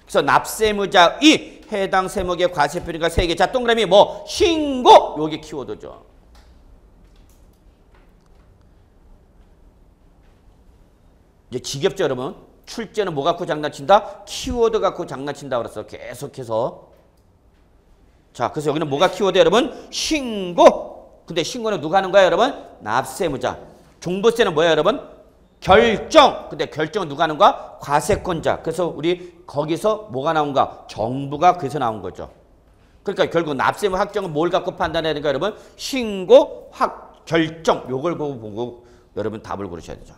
그래서 납세무자의 해당 세목의 과세표니까 3개. 자, 동그라미 뭐 신고 요게 키워드죠. 이제 지겹죠, 여러분? 출제는 뭐 갖고 장난친다? 키워드 갖고 장난친다 그랬어. 계속해서. 자, 그래서 여기는 뭐가 키워드 여러분? 신고. 근데 신고는 누가 하는 거야, 여러분? 납세무자. 종부세는 뭐야, 여러분? 결정. 근데 결정은 누가 하는 거야? 과세권자. 그래서 우리 거기서 뭐가 나온가? 정부가 그래서 나온 거죠. 그러니까 결국 납세무 확정은 뭘 갖고 판단해야 되는가, 여러분? 신고, 결정. 요걸 보고 여러분 답을 고르셔야 되죠.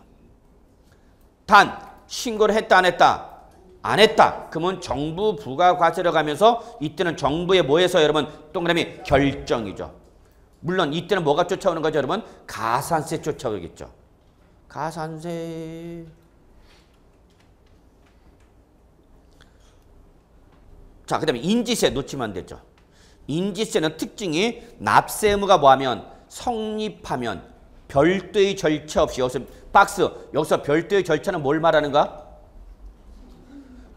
단 신고를 했다 안 했다? 안 했다. 그러면 정부 부가과세로 가면서 이때는 정부에 뭐해서 여러분 동그라미 결정이죠. 물론 이때는 뭐가 쫓아오는 거죠, 여러분? 가산세 쫓아오겠죠. 가산세. 자, 그 다음에 인지세 놓치면 안 되죠. 인지세는 특징이 납세의무가 뭐하면 성립하면 별도의 절차 없이 여기서 별도의 절차는 뭘 말하는가?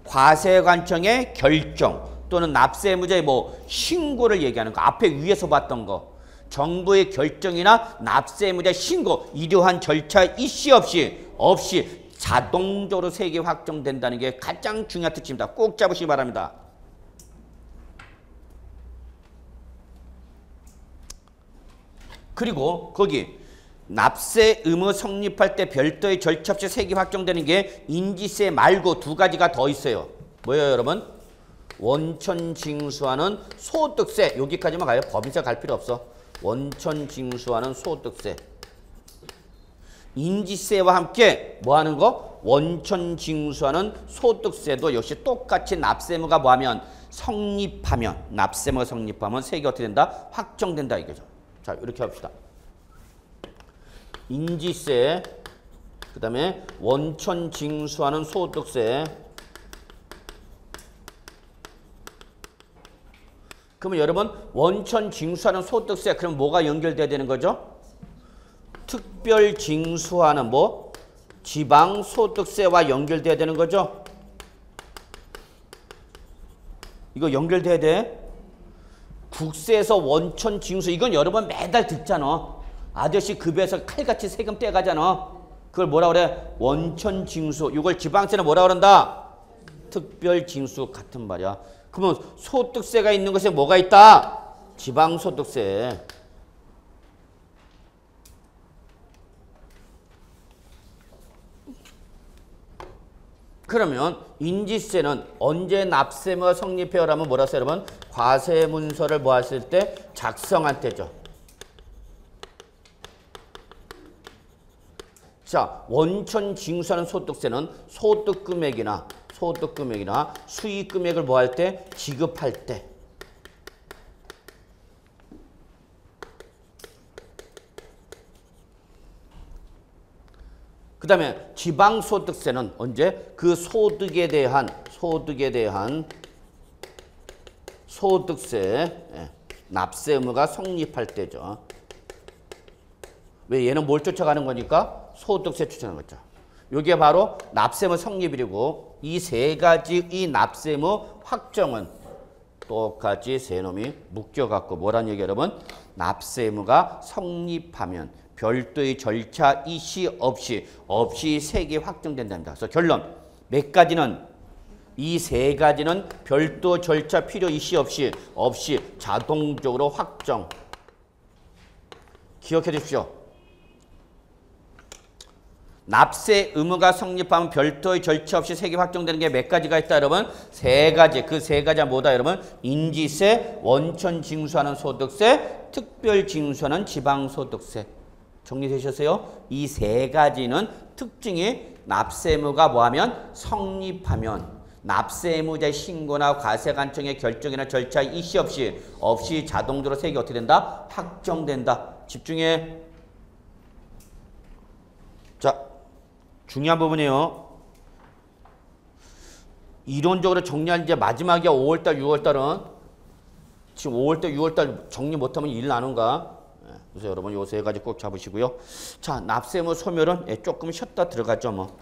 과세관청의 결정 또는 납세의무자의 뭐 신고를 얘기하는 거. 앞에 위에서 봤던 거. 정부의 결정이나 납세의무자 신고 이러한 절차 이시 없이 자동적으로 세계 확정된다는 게 가장 중요한 특징입니다. 꼭 잡으시기 바랍니다. 그리고 거기 납세 의무 성립할 때 별도의 절차 없이 세계 확정되는 게 인지세 말고 2가지가 더 있어요. 뭐예요, 여러분? 원천 징수하는 소득세. 여기까지만 가요. 법인세 갈 필요 없어. 원천 징수하는 소득세. 인지세와 함께 뭐 하는 거? 원천 징수하는 소득세도 역시 똑같이 납세의무가 뭐하면 성립하면 납세의무가 성립하면 세계가 어떻게 된다? 확정된다 이거죠. 자, 이렇게 합시다. 인지세, 그 다음에 원천 징수하는 소득세. 그러면 여러분 원천 징수하는 소득세 그럼 뭐가 연결돼야 되는 거죠? 특별 징수하는 뭐? 지방 소득세와 연결돼야 되는 거죠? 이거 연결돼야 돼. 국세에서 원천 징수 이건 여러 번 매달 듣잖아. 아저씨 급여에서 칼같이 세금 떼가잖아. 그걸 뭐라 그래? 원천 징수. 이걸 지방세는 뭐라 그런다? 특별 징수 같은 말이야. 그러면 소득세가 있는 것에 뭐가 있다? 지방소득세. 그러면 인지세는 언제 납세의무가 성립해요라면 뭐라 써요, 여러분? 과세문서를 뭐 하실 때? 작성할 때죠. 자, 원천 징수하는 소득세는 소득금액이나 수익금액을 뭐 할 때? 지급할 때. 그 다음에 지방소득세는 언제? 그 소득에 대한 소득세, 납세 의무가 성립할 때죠. 왜 얘는 뭘 쫓아가는 거니까? 소득세 쫓아가는 거죠. 이게 바로 납세 의무 성립이고 이 3가지 이 납세 의무 확정은 똑같이 세 놈이 묶여갖고 뭐란 얘기 여러분? 납세 의무가 성립하면 별도의 절차 이시 없이 세계 확정된답니다. 그래서 결론 몇 가지는 이 3가지는 별도 절차 필요 이시 없이 자동적으로 확정. 기억해 주십시오. 납세 의무가 성립하면 별도의 절차 없이 세계 확정되는 게 몇 가지가 있다 여러분? 3가지. 그 3가지가 뭐다 여러분? 인지세, 원천 징수하는 소득세, 특별 징수하는 지방소득세. 정리되셨어요? 이 3가지는 특징이 납세 의무가 뭐하면 성립하면 납세 의무자의 신고나 과세관청의 결정이나 절차 이시 없이 자동적으로 세계 어떻게 된다? 확정된다. 집중해. 자, 중요한 부분이에요. 이론적으로 정리한 이제 마지막이야. 5월달, 6월달은 지금 5월달, 6월달 정리 못하면 일 나는가? 그래서 여러분 요 세 가지 꼭 잡으시고요. 자, 납세무 소멸은 조금 쉬었다 들어가죠 뭐.